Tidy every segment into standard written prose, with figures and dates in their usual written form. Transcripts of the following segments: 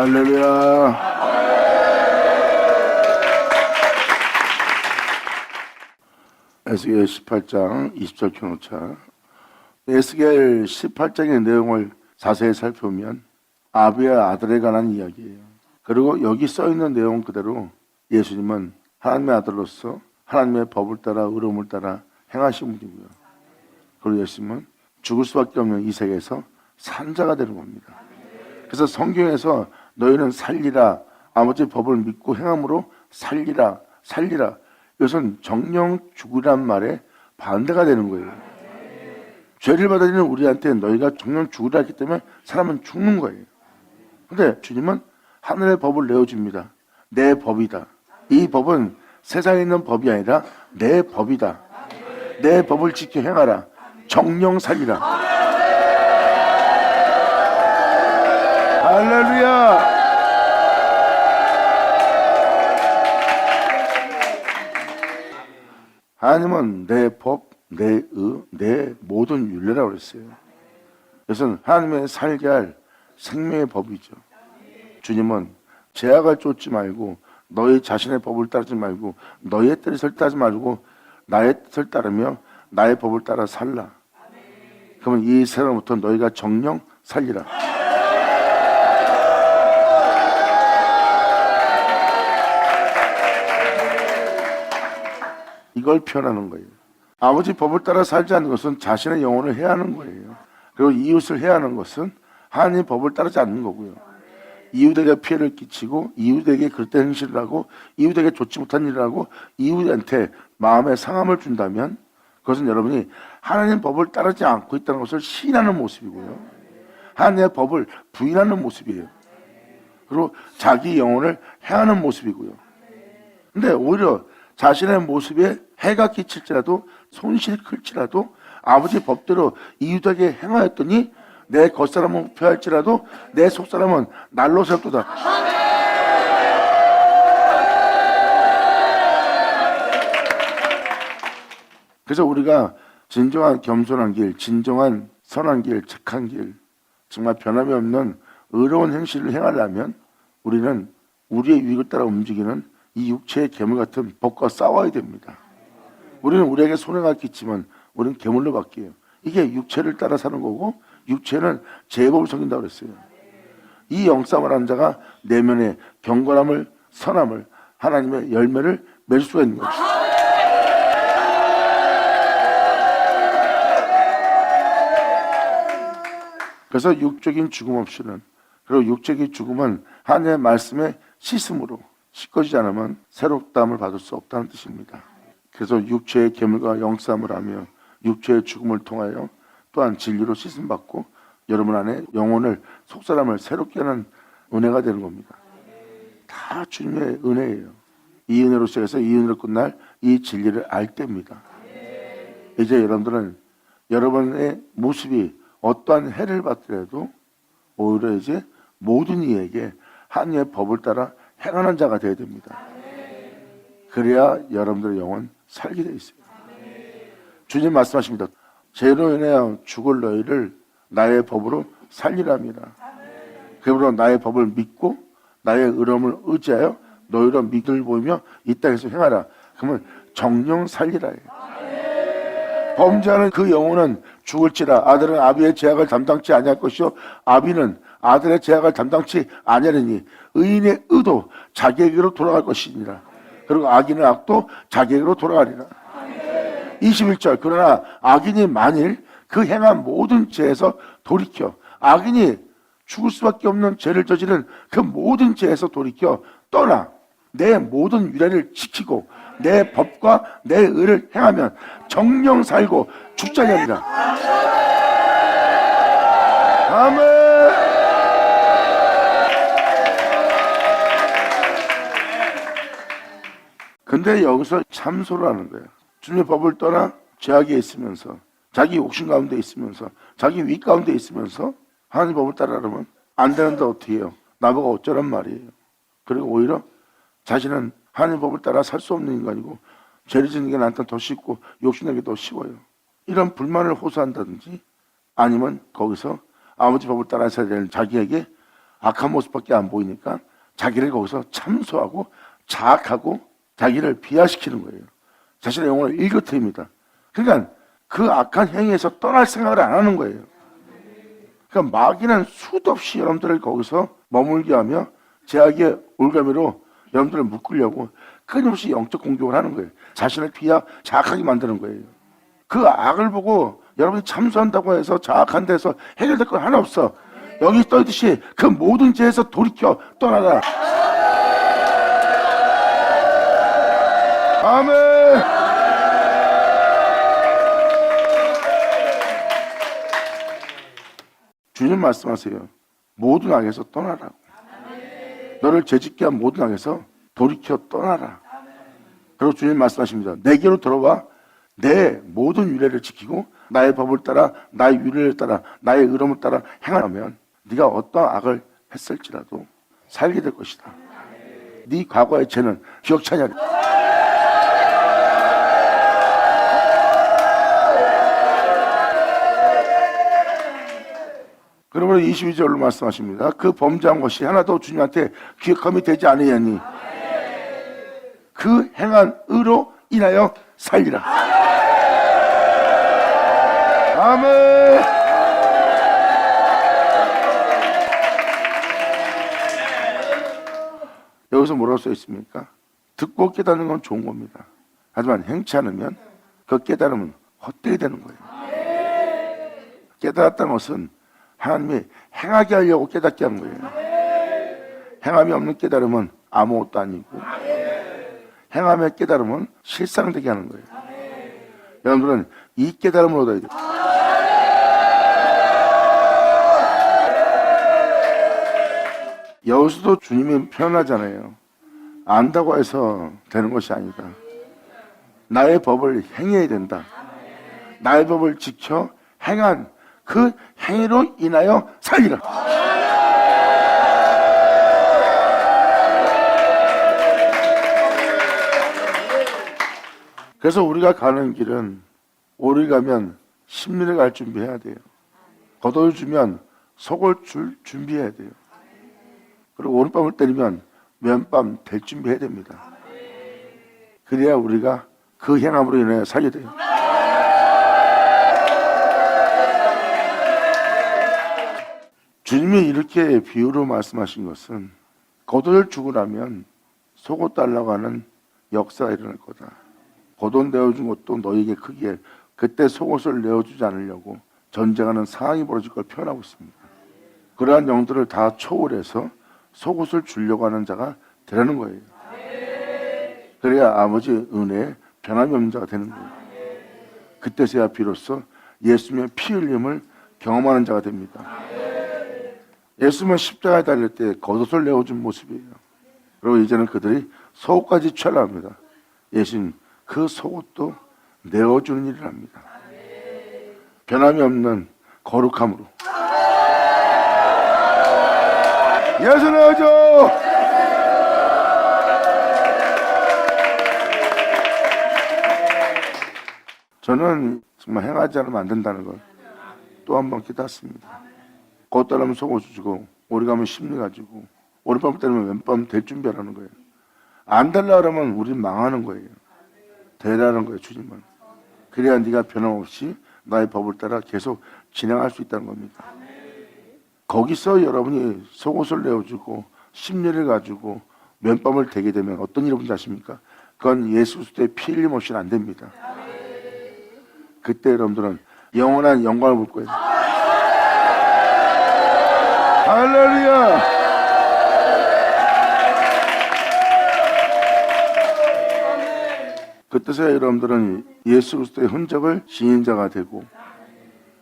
할렐루야. 에스겔 18장 20절 켜놓자. 에스겔 18장의 내용을 자세히 살펴보면 아비의 아들에 관한 이야기예요. 그리고 여기 써있는 내용 그대로 예수님은 하나님의 아들로서 하나님의 법을 따라 의로움을 따라 행하신 분이고요. 그리고 예수님은 죽을 수밖에 없는 이 세계에서 산자가 되는 겁니다. 그래서 성경에서 너희는 살리라, 아버지 법을 믿고 행함으로 살리라, 살리라, 이것은 정령 죽으란 말에 반대가 되는 거예요. 죄를 받아들이는 우리한테 너희가 정령 죽으라 했기 때문에 사람은 죽는 거예요. 그런데 주님은 하늘의 법을 내어줍니다. 내 법이다. 이 법은 세상에 있는 법이 아니라 내 법이다. 내 법을 지켜 행하라. 정령 살리라. 할렐루야. 하나님은 내 법, 내 의, 내 모든 윤례라고 그랬어요. 그것은 하나님의 살게 할 생명의 법이죠. 주님은 제약을 쫓지 말고 너희 자신의 법을 따르지 말고 너희의 뜻을 따르지 말고 나의 뜻을 따르며 나의 법을 따라 살라. 그러면 이 세상부터 너희가 정령 살리라. 이걸 표현하는 거예요. 아버지 법을 따라 살지 않는 것은 자신의 영혼을 해하는 거예요. 그리고 이웃을 해하는 것은 하나님의 법을 따르지 않는 거고요. 이웃에게 피해를 끼치고 이웃에게 그릇된 행실을 하고 이웃에게 좋지 못한 일을 하고 이웃한테 마음의 상함을 준다면 그것은 여러분이 하나님의 법을 따르지 않고 있다는 것을 시인하는 모습이고요. 하나님의 법을 부인하는 모습이에요. 그리고 자기 영혼을 해하는 모습이고요. 근데 오히려 자신의 모습에 해가 끼칠지라도 손실이 클지라도 아버지 법대로 이웃에게 행하였더니 내 겉사람은 부패할지라도 내 속사람은 날로 새롭도다. 그래서 우리가 진정한 겸손한 길, 진정한 선한 길, 착한 길, 정말 변함이 없는 의로운 행실을 행하려면 우리는 우리의 유익을 따라 움직이는 이 육체의 괴물 같은 법과 싸워야 됩니다. 우리는 우리에게 손해가 끼치면 우리는 괴물로 바뀌어요. 이게 육체를 따라 사는 거고 육체는 제법을 섬긴다고 그랬어요. 이 영싸움을 하는 자가 내면의 경건함을, 선함을, 하나님의 열매를 맺을 수가 있는 거죠. 그래서 육적인 죽음 없이는, 그리고 육적인 죽음은 하나님의 말씀의 씻음으로 씻겨지지 않으면 새롭다함을 받을 수 없다는 뜻입니다. 그래서 육체의 괴물과 영싸움을 하며 육체의 죽음을 통하여 또한 진리로 씻음받고 여러분 안에 영혼을, 속사람을 새롭게 하는 은혜가 되는 겁니다. 다 주님의 은혜예요. 이 은혜로 시작해서 이 은혜로 끝날 이 진리를 알 때입니다. 이제 여러분들은 여러분의 모습이 어떠한 해를 받더라도 오히려 이제 모든 이에게 하나님의 법을 따라 행하는 자가 되어야 됩니다. 그래야 여러분들의 영혼 살게 되어 있어요. 주님 말씀하십니다. 죄로 인하여 죽을 너희를 나의 법으로 살리랍니다. 그러므로 나의 법을 믿고 나의 의로움을 의지하여 너희로 믿음을 보이며 이 땅에서 행하라. 그러면 정령 살리라. 범죄하는 그 영혼은 죽을지라. 아들은 아비의 죄악을 담당치 아니할 것이요 아비는 아들의 죄악을 담당치 아니하리니 의인의 의도 자기에게로 돌아갈 것이니라. 그리고 악인의 악도 자기에게로 돌아가리라. 21절. 그러나 악인이 만일 그 행한 모든 죄에서 돌이켜, 악인이 죽을 수밖에 없는 죄를 저지른 그 모든 죄에서 돌이켜 떠나 내 모든 유례를 지키고 내 법과 내 의를 행하면 정령 살고 죽지 아니하리라. 아멘. 근데 여기서 참소를 하는 거예요. 주님의 법을 떠나 죄악에 있으면서 자기 욕심 가운데 있으면서 자기 위 가운데 있으면서 하나님 법을 따르면 안 되는데 어떻게 해요? 나보고 어쩌란 말이에요. 그리고 오히려 자신은 하나님 법을 따라 살 수 없는 인간이고 죄를 짓는 게 나한테 더 쉽고 욕심내기 더 쉬워요. 이런 불만을 호소한다든지 아니면 거기서 아버지 법을 따라 살아야 되는 자기에게 악한 모습밖에 안 보이니까 자기를 거기서 참소하고 자학하고 자기를 비하시키는 거예요. 자신의 영혼을 일그트립니다. 그러니까 그 악한 행위에서 떠날 생각을 안 하는 거예요. 그러니까 마귀는 수도 없이 여러분들을 거기서 머물게 하며 제약의 올가미로 여러분들을 묶으려고 끊임없이 영적 공격을 하는 거예요. 자신을 자학하게 만드는 거예요. 그 악을 보고 여러분이 참소한다고 해서 자학한 데서 해결될 건 하나 없어. 여기 떠있듯이 그 모든 죄에서 돌이켜 떠나라. 아멘. 주님 말씀하세요. 모든 악에서 떠나라고. 너를 죄짓게 한 모든 악에서 돌이켜 떠나라. 그리고 주님 말씀하십니다. 내게로 들어와 내 모든 유례를 지키고 나의 법을 따라 나의 유례를 따라 나의 의로움을 따라 행하면 네가 어떤 악을 했을지라도 살게 될 것이다. 네 과거의 죄는 기억치 않으리. 그러므로 22절로 말씀하십니다. 그 범죄한 것이 하나도 주님한테 기억함이 되지 않으니 그 행한 의로 인하여 살리라. 아멘. 여기서 뭐라고 써 있습니까? 듣고 깨닫는 건 좋은 겁니다. 하지만 행치 않으면 그 깨달음은 헛되게 되는 거예요. 깨달았다는 것은 하나님이 행하게 하려고 깨닫게 한 거예요. 행함이 없는 깨달음은 아무것도 아니고 행함의 깨달음은 실상되게 하는 거예요. 여러분들은 이 깨달음을 얻어야 돼요. 여기서도 주님이 표현하잖아요. 안다고 해서 되는 것이 아니다. 나의 법을 행해야 된다. 나의 법을 지켜 행한 그 행위로 인하여 살리라. 그래서 우리가 가는 길은 오리 가면 심리를 갈 준비해야 돼요. 겉옷을 주면 속을 줄 준비해야 돼요. 그리고 오른밤을 때리면 왼밤 될 준비해야 됩니다. 그래야 우리가 그 행함으로 인해 살게 돼요. 주님이 이렇게 비유로 말씀하신 것은 겉옷을 주고 나면 속옷 달라고 하는 역사가 일어날 거다. 겉옷 내어준 것도 너에게 크기에 그때 속옷을 내어주지 않으려고 전쟁하는 상황이 벌어질 걸 표현하고 있습니다. 그러한 영들을 다 초월해서 속옷을 주려고 하는 자가 되라는 거예요. 그래야 아버지의 은혜에 변함이 없는 자가 되는 거예요. 그때서야 비로소 예수님의 피 흘림을 경험하는 자가 됩니다. 예수님은 십자가에 달릴 때 겉옷을 내어준 모습이에요. 그리고 이제는 그들이 속옷까지 취하랍니다. 예수님 그 속옷도 내어주는 일을 합니다. 변함이 없는 거룩함으로. 예수 내어줘! 저는 정말 행하지 않으면 안 된다는 걸 또 한 번 깨닫습니다. 겉 따르면 속옷 주고 오리 가면 심리 가지고 오른밤 때리면 왼밤 될 준비하라는 거예요. 안 달라 그러면 우린 망하는 거예요. 되라는 거예요. 주님은. 그래야 네가 변함없이 나의 법을 따라 계속 진행할 수 있다는 겁니다. 거기서 여러분이 속옷을 내어주고 심리를 가지고 왼밤을 대게 되면 어떤 일이 뭔지 아십니까? 그건 예수 그리스도의 피 흘림 없이는 안 됩니다. 그때 여러분들은 영원한 영광을 볼 거예요. 할렐루야! 그때서야 여러분들은 예수 그리스도의 흔적을 지닌 자가 되고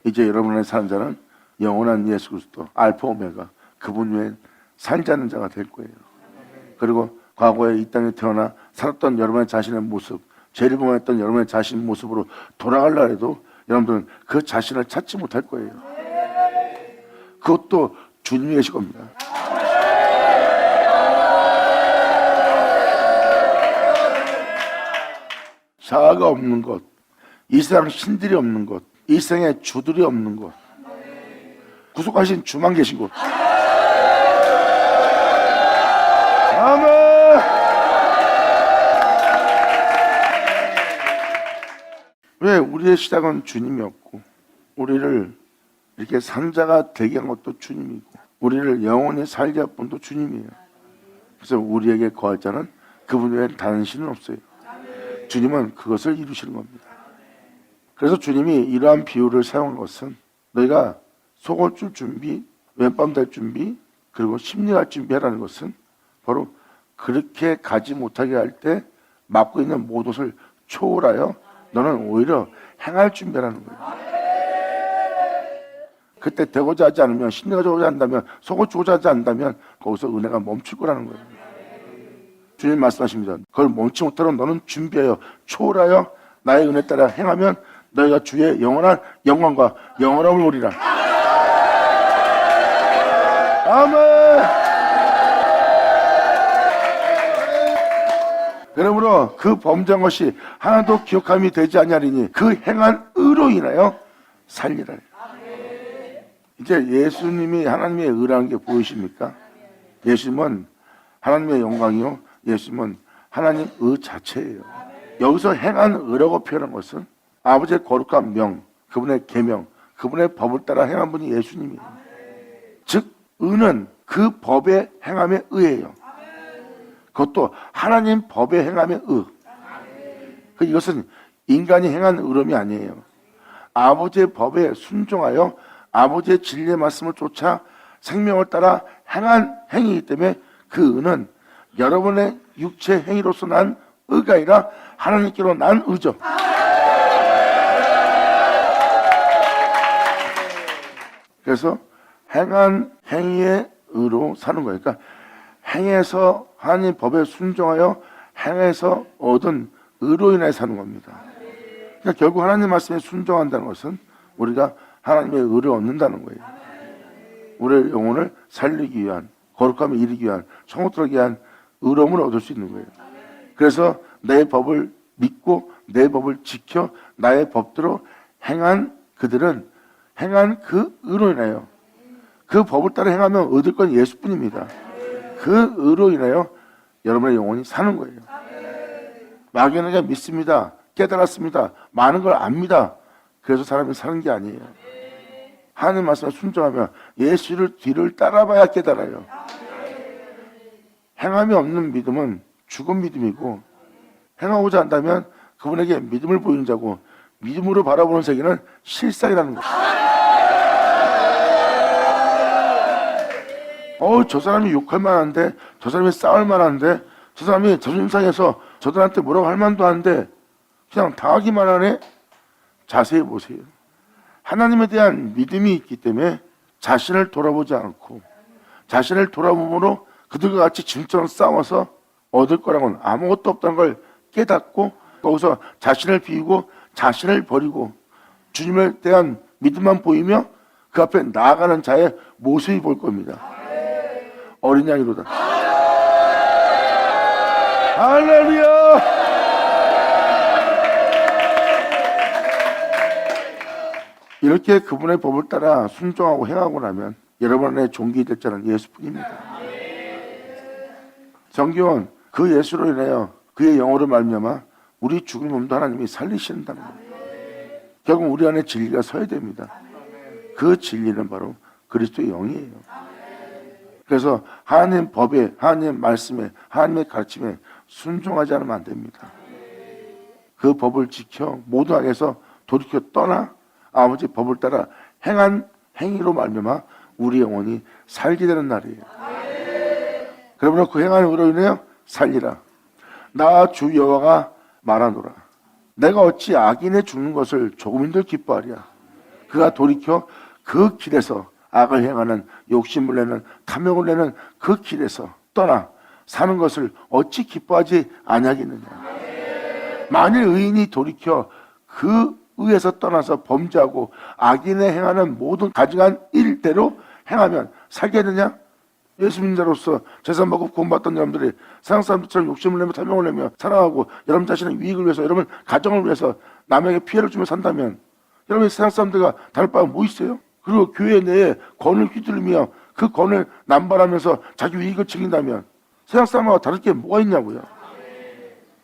이제 여러분의 사는 자는 영원한 예수 그리스도 알파 오메가 그분 외에 살지 않는 자가 될 거예요. 그리고 과거에 이 땅에 태어나 살았던 여러분의 자신의 모습, 죄를 범했던 여러분의 자신 모습으로 돌아가려 해도 여러분들은 그 자신을 찾지 못할 거예요. 그것도 주님이 계실 겁니다. 자아가 없는 것, 이 세상 신들이 없는 것, 이 세상에 주들이 없는 것, 구속하신 주만 계신 곳. 아멘. 왜 우리의 시작은 주님이었고 우리를 이렇게 산자가 되게 한 것도 주님이고 우리를 영원히 살게 할 분도 주님이에요. 그래서 우리에게 거할 자는 그분 외에 다른 신은 없어요. 주님은 그것을 이루시는 겁니다. 그래서 주님이 이러한 비유를 사용한 것은 너희가 속을 줄 준비, 왼밤 될 준비, 그리고 심리할 준비하라는 것은 바로 그렇게 가지 못하게 할 때 맡고 있는 모든 것을 초월하여 너는 오히려 행할 준비하라는 거예요. 그때 되고자 하지 않으면, 심리가 되고자 한다면, 속을 주고자 하지 않는다면 거기서 은혜가 멈출 거라는 거예요. 주님 말씀하십니다. 그걸 멈추지 못하도록 너는 준비하여 초월하여 나의 은혜 따라 행하면 너희가 주의 영원한 영광과 영원함을 보리라. 아멘. 그러므로 그 범죄한 것이 하나도 기억함이 되지 아니하리니 그 행한 의로 인하여 살리라. 이제 예수님이 하나님의 의라는 게 보이십니까? 예수님은 하나님의 영광이요, 예수님은 하나님 의 자체예요. 여기서 행한 의라고 표현한 것은 아버지의 거룩한 명, 그분의 계명, 그분의 법을 따라 행한 분이 예수님이에요. 즉 의는 그 법의 행함의 의예요. 그것도 하나님 법의 행함의 의. 이것은 인간이 행한 의로움이 아니에요. 아버지의 법에 순종하여 아버지의 진리의 말씀을 쫓아 생명을 따라 행한 행위이기 때문에 그 의는 여러분의 육체 행위로서 난 의가 아니라 하나님께로 난 의죠. 그래서 행한 행위의 의로 사는 거예요. 그러니까 행해서 하나님 법에 순종하여 행해서 얻은 의로 인해 사는 겁니다. 그러니까 결국 하나님 말씀에 순종한다는 것은 우리가 하나님의 의를 얻는다는 거예요. 우리의 영혼을 살리기 위한, 거룩함을 이루기 위한, 천국 들어가기 위한 의로움을 얻을 수 있는 거예요. 그래서 내 법을 믿고 내 법을 지켜 나의 법대로 행한 그들은 행한 그 의로 인하여 그 법을 따라 행하면 얻을 건 예수뿐입니다. 그 의로 인하여 여러분의 영혼이 사는 거예요. 막연하게 믿습니다. 깨달았습니다. 많은 걸 압니다. 그래서 사람이 사는 게 아니에요. 하나님 말씀에 순종하면 예수를 뒤를 따라봐야 깨달아요. 행함이 없는 믿음은 죽은 믿음이고 행하고자 한다면 그분에게 믿음을 보이는 자고 믿음으로 바라보는 세계는 실상이라는 거예요. 저 사람이 욕할 만한데, 저 사람이 싸울 만한데, 저 사람이 자존심 상해서 저들한테 뭐라고 할 만도 한데 그냥 당하기만 하네. 자세히 보세요. 하나님에 대한 믿음이 있기 때문에 자신을 돌아보지 않고 자신을 돌아보므로 그들과 같이 진처럼 싸워서 얻을 거라고는 아무것도 없다는 걸 깨닫고 거기서 자신을 비우고 자신을 버리고 주님에 대한 믿음만 보이며 그 앞에 나아가는 자의 모습이 볼 겁니다. 어린 양이로다. 할렐루야. 이렇게 그분의 법을 따라 순종하고 행하고 나면 여러분의 종기 될 자는 예수뿐입니다. 정교원 그 예수로 인하여 그의 영으로 말미암아 우리 죽은 몸도 하나님이 살리신다는 겁니다. 결국 우리 안에 진리가 서야 됩니다. 그 진리는 바로 그리스도의 영이에요. 그래서 하나님 법에, 하나님 말씀에, 하나님의 가르침에 순종하지 않으면 안 됩니다. 그 법을 지켜 모든 악에서 돌이켜 떠나 아버지 법을 따라 행한 행위로 말미암아 우리 영혼이 살게 되는 날이에요. 그러므로 그 행한 의로 인하여 살리라. 나 주 여호와가 말하노라. 내가 어찌 악인의 죽는 것을 조금인들 기뻐하랴. 그가 돌이켜 그 길에서 악을 행하는 욕심을 내는 탐욕을 내는 그 길에서 떠나 사는 것을 어찌 기뻐하지 아니하겠느냐. 만일 의인이 돌이켜 그 의에서 떠나서 범죄하고 악인의 행하는 모든 가증한 일대로 행하면 살게 되냐? 예수 믿는 자로서 재산 받고 구원받던 여러분들이 세상 사람들처럼 욕심을 내며 탐욕을 내며 살아가고 여러분 자신의 유익을 위해서 여러분 가정을 위해서 남에게 피해를 주며 산다면 여러분 세상 사람들과 다를 바가 뭐 있어요? 그리고 교회 내에 권을 휘둘리며 그 권을 남발하면서 자기 이익을 챙긴다면 세상 사람하고 다를 게 뭐가 있냐고요.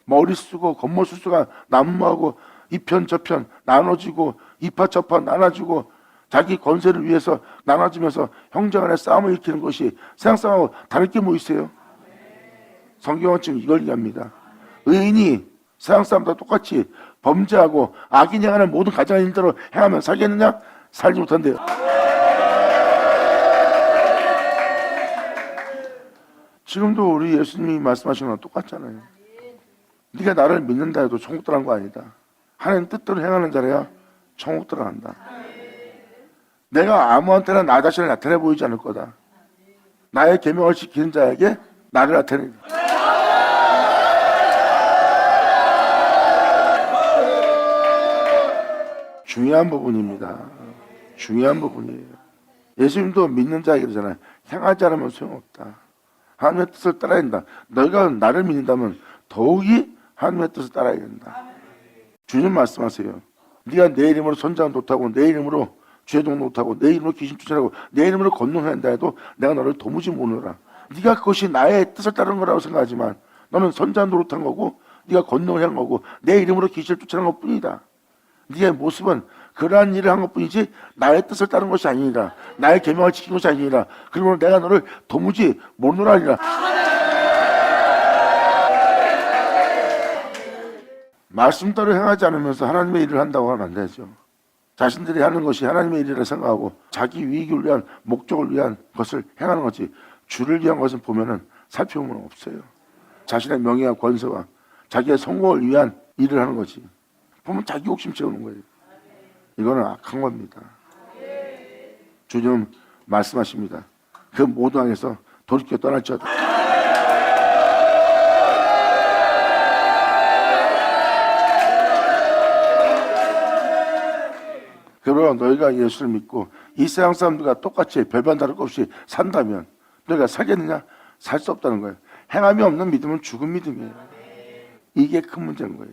머리 쓰고 겉멋 수수가 난무하고 이편 저편 나눠지고 이파 저파 나눠지고 자기 권세를 위해서 나눠지면서 형제간의 싸움을 일으키는 것이 세상 사람하고 다를 게 뭐 있어요? 성경은 지금 이걸 얘기합니다. 의인이 세상 사람과 똑같이 범죄하고 악인이 행하는 모든 가정의 일대로 행하면 살겠느냐? 살지 못한대요. 지금도 우리 예수님이 말씀하시는 거랑 똑같잖아요. 네가 나를 믿는다 해도 천국 들어간 거 아니다. 하나님 뜻대로 행하는 자라야 천국 들어간다. 내가 아무한테나 나 자신을 나타내 보이지 않을 거다. 나의 계명을 지키는 자에게 나를 나타내리. 중요한 부분입니다. 중요한 부분이에요. 예수님도 믿는 자에게 그러잖아요. 행하지 않으면 소용없다. 하나님의 뜻을 따라야 된다. 너희가 나를 믿는다면 더욱이 하나님의 뜻을 따라야 된다. 주님 말씀하세요. 네가 내 이름으로 선장 못하고 내 이름으로 죄동 못하고 내 이름으로 귀신 쫓아내고 내 이름으로 건너한다 해도 내가 너를 도무지 모르라. 네가 그것이 나의 뜻을 따르는 거라고 생각하지만 너는 선장 노릇한 거고 네가 건너를 한 거고 내 이름으로 귀신을 쫓아낸 것뿐이다. 네의 모습은 그러한 일을 한 것뿐이지 나의 뜻을 따른 것이 아니라 나의 계명을 지킨 것이 아니라 그러므로 내가 너를 도무지 모르노라니라. 말씀대로 행하지 않으면서 하나님의 일을 한다고 하면 안 되죠. 자신들이 하는 것이 하나님의 일이라 생각하고 자기 이익을 위한 목적을 위한 것을 행하는 거지 주를 위한 것을 보면은 살펴보면 없어요. 자신의 명예와 권세와 자기의 성공을 위한 일을 하는 거지. 보면 자기 욕심 채우는 거예요. 이거는 악한 겁니다. 주님 말씀하십니다. 그 모든 악에서 돌이켜 떠날지어다. 그러나 너희가 예수를 믿고 이 세상 사람들과 똑같이 별반 다를 것 없이 산다면 너희가 살겠느냐? 살 수 없다는 거예요. 행함이 없는 믿음은 죽은 믿음이에요. 이게 큰 문제인 거예요.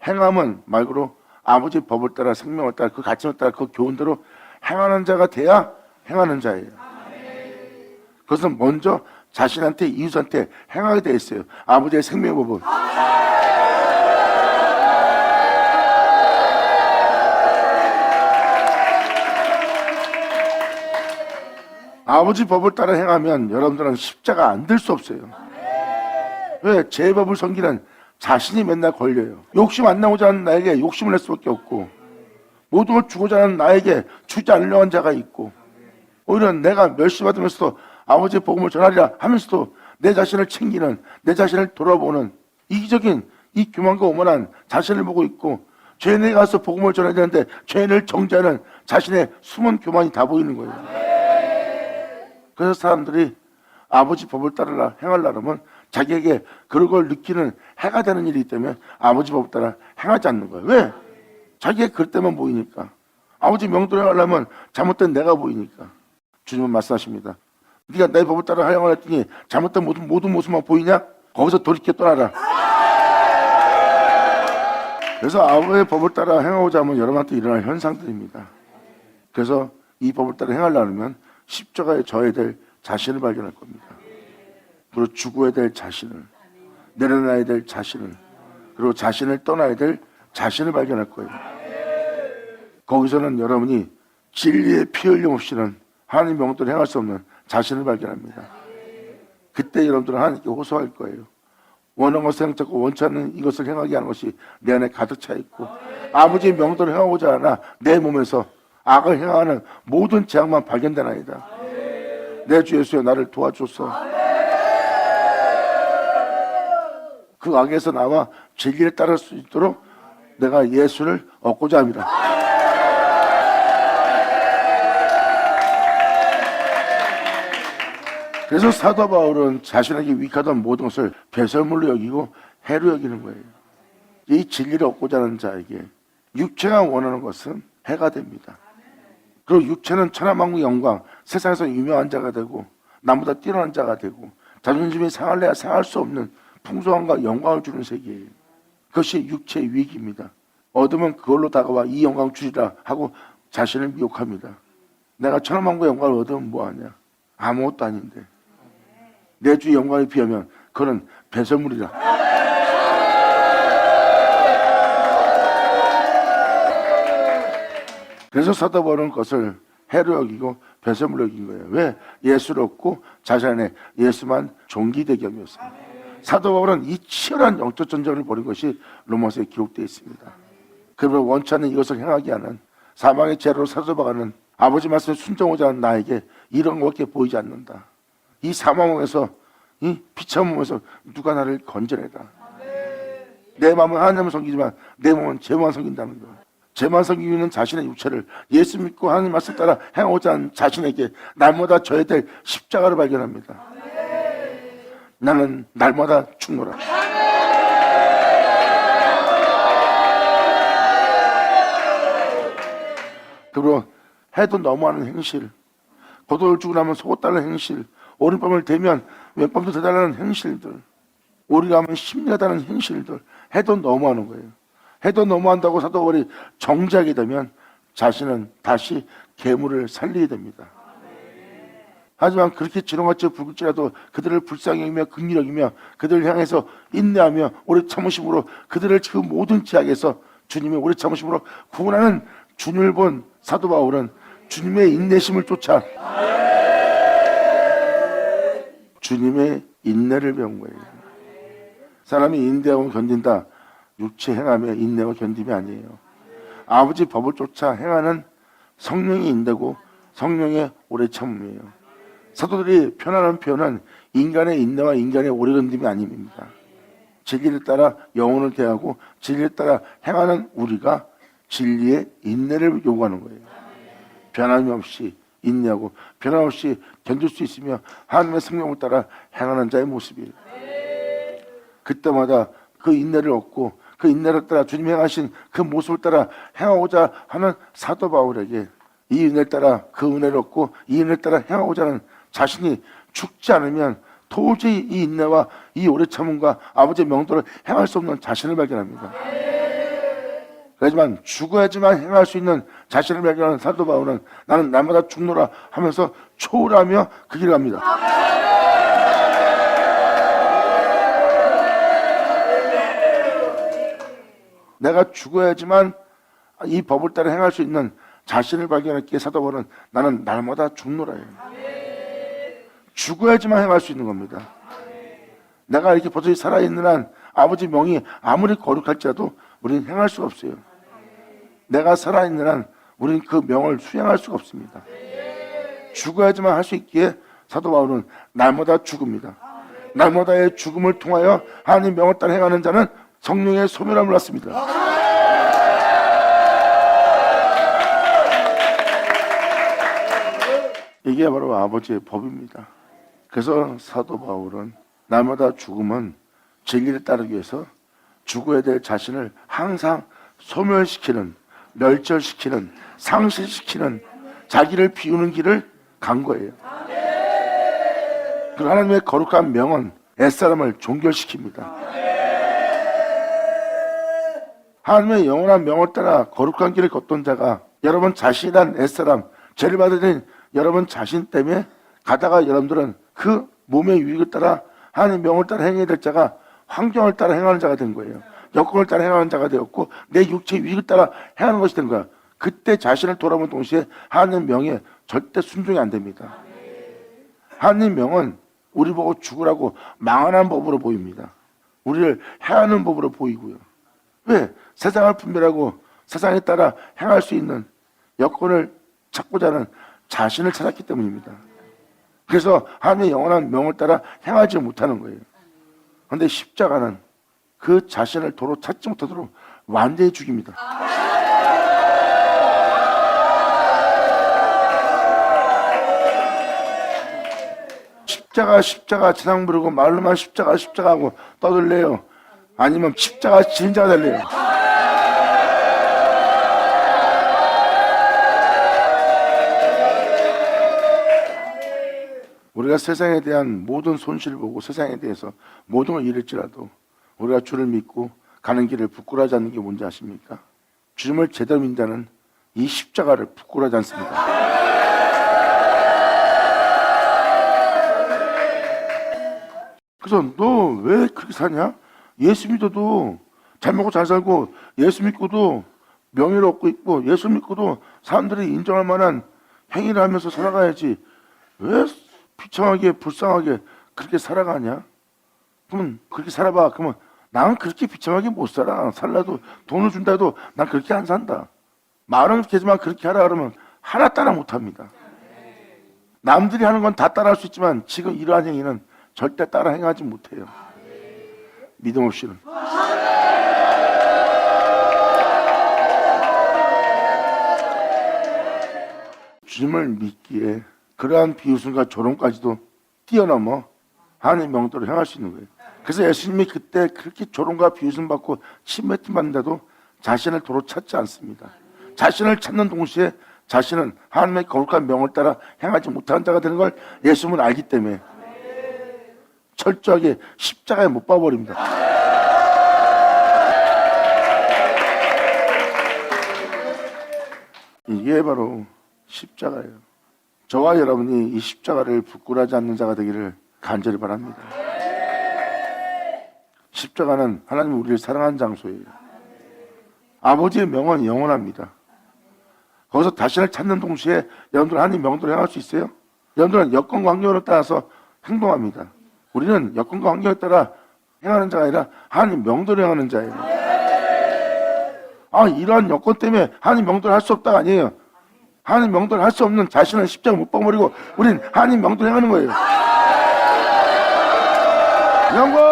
행함은 말 그대로 아버지 법을 따라 생명을 따라 그 가치를 따라 그 교훈대로 행하는 자가 돼야 행하는 자예요. 그것은 먼저 자신한테 이웃한테 행하게 돼 있어요. 아버지의 생명의 법은. 아버지 법을 따라 행하면 여러분들은 십자가 안 들 수 없어요. 왜? 제 법을 섬기는 자신이 맨날 걸려요. 욕심 안 나오지 않는 나에게 욕심을 낼 수밖에 없고 모든 걸 주고자 하는 나에게 주지 않으려고 하는 자가 있고 오히려 내가 멸시받으면서도 아버지의 복음을 전하리라 하면서도 내 자신을 챙기는 내 자신을 돌아보는 이기적인 이 교만과 오만한 자신을 보고 있고 죄인에 가서 복음을 전해야 되는데 죄인을 정죄하는 자신의 숨은 교만이 다 보이는 거예요. 그래서 사람들이 아버지 법을 따르라 행하려면 자기에게 그런 걸 느끼는 해가 되는 일이기 때문에 아버지 법을 따라 행하지 않는 거예요. 왜? 자기의 그럴 때만 보이니까. 아버지 명도를 행하려면 잘못된 내가 보이니까. 주님은 말씀하십니다. 네가 내 법을 따라 행하라 했더니 잘못된 모든 모습만 보이냐? 거기서 돌이켜 떠나라. 그래서 아버지의 법을 따라 행하고자 하면 여러분한테 일어날 현상들입니다. 그래서 이 법을 따라 행하려면 십자가에 져야 될 자신을 발견할 겁니다. 그리고 죽어야 될 자신을, 내려놔야 될 자신을, 그리고 자신을 떠나야 될 자신을 발견할 거예요. 거기서는 여러분이 진리의 피 흘림 없이는 하나님 명도를 행할 수 없는 자신을 발견합니다. 그때 여러분들은 하나님께 호소할 거예요. 원하는 것을 행하고 원치 않는 이것을 행하게 하는 것이 내 안에 가득 차 있고 아버지의 명도를 행하고자 하나 내 몸에서 악을 행하는 모든 재앙만 발견되나이다. 내 주 예수여 나를 도와줘서 그 악에서 나와 진리를 따를 수 있도록 내가 예수를 얻고자 합니다. 그래서 사도 바울은 자신에게 유익하던 모든 것을 배설물로 여기고 해로 여기는 거예요. 이 진리를 얻고자 하는 자에게 육체가 원하는 것은 해가 됩니다. 그리고 육체는 천하만국 영광, 세상에서 유명한 자가 되고 남보다 뛰어난 자가 되고 자존심이 상할래야 상할 수 없는 풍성함과 영광을 주는 세계예요. 그것이 육체의 유익입니다. 얻으면 그걸로 다가와 이 영광 주리라 하고 자신을 미혹합니다. 내가 천하만국의 영광을 얻으면 뭐하냐? 아무것도 아닌데. 내 주 영광에 비하면 그는 배설물이라. 그래서 사도 바울은 그것을 해로 여기고 배설물로 여긴 거예요. 왜? 예수를 얻고 자신 안에 예수만 종기되게 여겼어요. 사도 바울은 이 치열한 영적 전쟁을 벌인 것이 로마서에 기록되어 있습니다. 그러므로 원치 않는 이것을 행하게 하는 사망의 죄로 사로잡아가는 아버지 말씀에 순종하지 않은 나에게 이런 것밖에 보이지 않는다. 이 사망에서 이 비참한 몸에서 누가 나를 건져내라. 내 마음은 하나님을 섬기지만 내 몸은 죄만 섬긴다는 거예요. 죄만 섬기고 있는 자신의 육체를 예수 믿고 하나님 말씀 따라 행하고자 하는 자신에게 날마다 져야 될 십자가를 발견합니다. 나는 날마다 죽노라. 그리고 해도 너무하는 행실, 고도를 주고 나면 속았다는 행실, 오른밤을 대면 왼밤도 대달라는 행실들, 오리가 하면 심리하다는 행실들, 해도 너무하는 거예요. 해도 너무한다고 사도 바울이 정지하게 되면 자신은 다시 괴물을 살리게 됩니다. 하지만 그렇게 지렁같이 붉을지라도 그들을 불쌍히 여기며 긍휼히 여기며 그들을 향해서 인내하며 오래 참으심으로 그들을 그 모든 죄악에서 주님의 오래 참으심으로 구원하는 주님을 본 사도 바울은 주님의 인내심을 쫓아 주님의 인내를 배운 거예요. 사람이 인내하고 견딘다. 육체 행함의 인내와 견딤이 아니에요. 아버지 법을 쫓아 행하는 성령의 인내고 성령의 오래 참음이에요. 사도들이 표현하는 표현은 인간의 인내와 인간의 오래 견딤이 아닙니다. 진리를 따라 영혼을 대하고 진리를 따라 행하는 우리가 진리의 인내를 요구하는 거예요. 변함이 없이 인내하고 변함없이 견딜 수 있으며 하나님의 성령을 따라 행하는 자의 모습이에요. 그때마다 그 인내를 얻고 그 인내를 따라 주님이 행하신 그 모습을 따라 행하고자 하는 사도 바울에게 이 은혜를 따라 그 은혜를 얻고 이 은혜를 따라 행하고자 하는 자신이 죽지 않으면 도저히 이 인내와 이 오래 참음과 아버지의 명도를 행할 수 없는 자신을 발견합니다. 하지만 죽어야지만 행할 수 있는 자신을 발견하는 사도 바울은 나는 날마다 죽노라 하면서 초월하며 그 길을 갑니다. 내가 죽어야지만 이 법을 따라 행할 수 있는 자신을 발견했기에 사도 바울은 나는 날마다 죽노라예요. 죽어야지만 행할 수 있는 겁니다. 내가 이렇게 버젓이 살아있는 한 아버지 명이 아무리 거룩할지라도 우리는 행할 수가 없어요. 내가 살아있는 한 우리는 그 명을 수행할 수가 없습니다. 죽어야지만 할 수 있기에 사도 바울은 날마다 죽습니다. 날마다의 죽음을 통하여 하나님 명을 따라 행하는 자는 성령의 소멸함을 낳습니다. 이게 바로 아버지의 법입니다. 그래서 사도 바울은 날마다 죽음은 진리를 따르기 위해서 죽어야 될 자신을 항상 소멸시키는, 멸절시키는, 상실시키는 자기를 비우는 길을 간 거예요. 그 하나님의 거룩한 명은 옛사람을 종결시킵니다. 하나님의 영원한 명을 따라 거룩한 길을 걷던 자가 여러분 자신이란 옛사람, 죄를 받은 여러분 자신 때문에 가다가 여러분들은 그 몸의 유익을 따라 하나님의 명을 따라 행해야 될 자가 환경을 따라 행하는 자가 된 거예요. 여건을 따라 행하는 자가 되었고 내 육체의 유익을 따라 행하는 것이 된 거야. 그때 자신을 돌아보는 동시에 하나님의 명에 절대 순종이 안 됩니다. 하나님의 명은 우리 보고 죽으라고 망하는 법으로 보입니다. 우리를 해하는 법으로 보이고요. 왜? 세상을 분별하고 세상에 따라 행할 수 있는 여건을 찾고자 하는 자신을 찾았기 때문입니다. 그래서 하나님의 영원한 명을 따라 행하지 못하는 거예요. 그런데 십자가는 그 자신을 도로 찾지 못하도록 완전히 죽입니다. 십자가 지상 부르고 말로만 십자가 하고 떠들래요. 아니면 십자가 지는 자가 될래요. 우리가 세상에 대한 모든 손실을 보고 세상에 대해서 모든 걸 잃을지라도 우리가 주를 믿고 가는 길을 부끄러워하지 않는 게 뭔지 아십니까? 주님을 제대로 믿는 자는 이 십자가를 부끄러워하지 않습니다. 그래서 너 왜 그렇게 사냐? 예수 믿어도 잘 먹고 잘 살고, 예수 믿고도 명예를 얻고 있고, 예수 믿고도 사람들이 인정할 만한 행위를 하면서 살아가야지. 왜 비참하게 불쌍하게 그렇게 살아가냐? 그러면 그렇게 살아봐. 그러면 나는 그렇게 비참하게 못 살아. 살라도 돈을 준다 해도 난 그렇게 안 산다. 말은 그렇게지만 그렇게 하라 그러면 하나 따라 못합니다. 남들이 하는 건 다 따라할 수 있지만 지금 이러한 행위는 절대 따라 행하지 못해요. 믿음 없이는. 주님을 믿기에 그러한 비웃음과 조롱까지도 뛰어넘어 하나님의 명도를 행할 수 있는 거예요. 그래서 예수님이 그때 그렇게 조롱과 비웃음 받고 침뱉음 받는데도 자신을 도로 찾지 않습니다. 자신을 찾는 동시에 자신은 하나님의 거룩한 명을 따라 행하지 못하는 자가 되는 걸 예수님은 알기 때문에 철저하게 십자가에 못 박아버립니다. 이게 바로 십자가예요. 저와 여러분이 이 십자가를 부끄러워하지 않는 자가 되기를 간절히 바랍니다. 십자가는 하나님이 우리를 사랑하는 장소예요. 아버지의 명은 영원합니다. 거기서 자신을 찾는 동시에 여러분들 하나님 명도를 행할 수 있어요? 여러분들은 여건과 환경을 따라서 행동합니다. 우리는 여건과 환경에 따라 행하는 자가 아니라 하나님 명도를 행하는 자예요. 이러한 여건 때문에 하나님 명도를 할 수 없다가 아니에요. 하나님 명도를 할 수 없는 자신을 십자가 못 박아버리고 우린 하나님 명도를 행하는 거예요. 영광!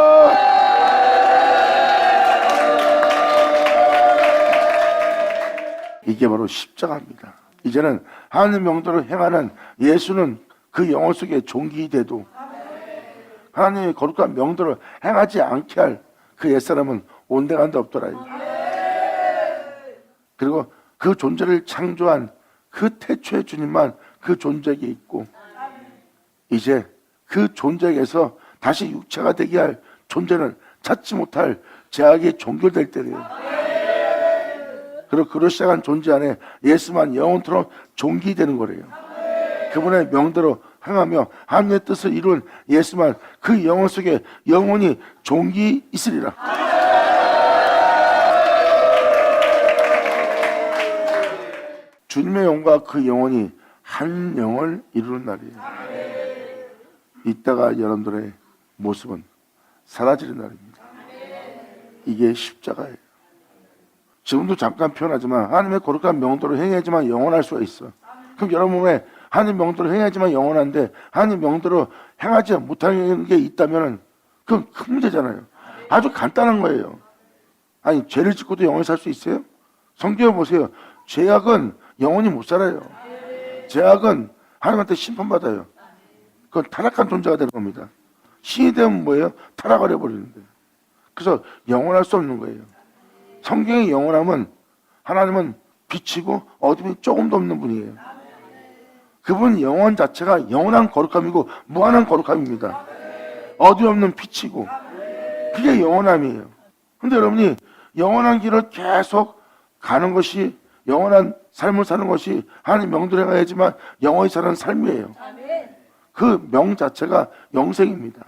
이게 바로 십자가입니다. 이제는 하나님 명도를 행하는 예수는 그 영혼 속에 종기돼도 하나님의 거룩한 명도를 행하지 않게 할 그 옛사람은 온데간데 없더라. 그리고 그 존재를 창조한 그 태초의 주님만 그 존재에게 있고 이제 그 존재에게서 다시 육체가 되게 할 존재는 찾지 못할 제약이 종결될 때예요. 그리고 그로 시작한 존재 안에 예수만 영원토록 존귀되는 거래요. 그분의 명대로 행하며 하나님의 뜻을 이룬 예수만 그 영혼 속에 영원히 존귀 있으리라. 주님의 영과 그 영혼이 한 영을 이루는 날이에요. 이따가 여러분들의 모습은 사라지는 날입니다. 이게 십자가예요. 지금도 잠깐 표현하지만 하나님의 거룩한 명도를 행해야지만 영원할 수가 있어. 그럼 여러분 왜 하나님 명도를 행해야지만 영원한데 하나님 명도로 행하지 못하는 게 있다면 그건 큰 문제잖아요. 아주 간단한 거예요. 아니 죄를 짓고도 영원히 살 수 있어요? 성경에 보세요. 죄악은 영원히 못 살아요. 죄악은 하나님한테 심판받아요. 그건 타락한 존재가 되는 겁니다. 신이 되면 뭐예요? 타락을 해버리는데. 그래서 영원할 수 없는 거예요. 성경의 영원함은 하나님은 빛이고 어둠이 조금도 없는 분이에요. 그분 영원 자체가 영원한 거룩함이고 무한한 거룩함입니다. 어둠이 없는 빛이고 그게 영원함이에요. 근데 여러분이 영원한 길을 계속 가는 것이 영원한 삶을 사는 것이 하나님 명도를 행해야지만 영원히 사는 삶이에요. 그 명 자체가 영생입니다.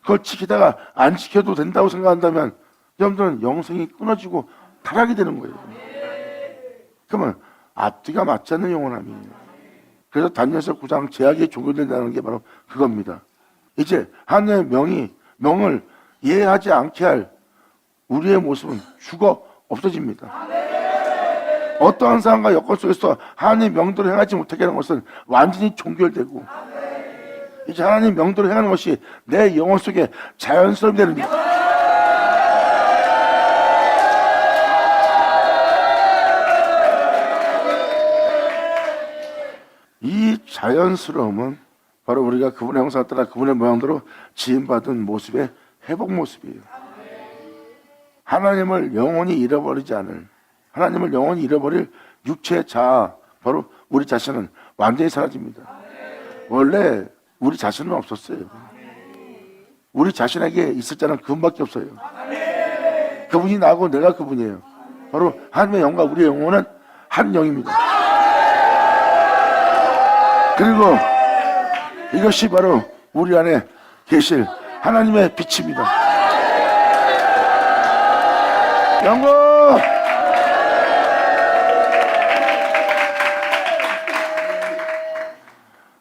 그걸 지키다가 안 지켜도 된다고 생각한다면 여러분들은 영생이 끊어지고 타락이 되는 거예요. 그러면 앞뒤가 맞지 않는 영원함이에요. 그래서 다니엘서 9장 제약이 종결된다는 게 바로 그겁니다. 이제 하나님의 명을 이해하지 않게 할 우리의 모습은 죽어 없어집니다. 어떠한 상황과 여건 속에서 하나님의 명도를 행하지 못하게 하는 것은 완전히 종결되고 이제 하나님의 명도를 행하는 것이 내 영혼 속에 자연스럽게 되는 거예요. 이 자연스러움은 바로 우리가 그분의 형상을 따라 그분의 모양대로 지음받은 모습의 회복 모습이에요. 하나님을 영원히 잃어버리지 않을, 하나님을 영원히 잃어버릴 육체의 자아, 바로 우리 자신은 완전히 사라집니다. 원래 우리 자신은 없었어요. 우리 자신에게 있을 자는 그분밖에 없어요. 그분이 나고 내가 그분이에요. 바로 하나님의 영과 우리의 영혼은 한 영입니다. 그리고 이것이 바로 우리 안에 계실 하나님의 빛입니다. 영광.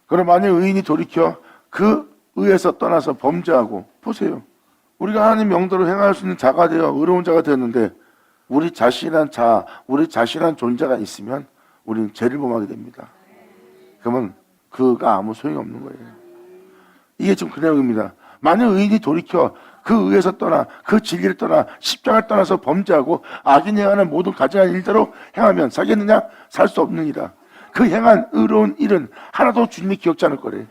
그럼 만약 의인이 돌이켜 그 의에서 떠나서 범죄하고, 보세요. 우리가 하나님 명도로 행할 수 있는 자가 되어 의로운 자가 되었는데 우리 자신한 자, 우리 자신한 존재가 있으면 우리는 죄를 범하게 됩니다. 그러면 그가 아무 소용이 없는 거예요. 이게 지금 그 내용입니다. 만약 의인이 돌이켜 그 의에서 떠나 그 진리를 떠나 십자가를 떠나서 범죄하고 악인이 행하는 모든 가증한 일대로 행하면 살겠느냐? 살 수 없느니라. 그 행한 의로운 일은 하나도 주님이 기억지 않을 거래요.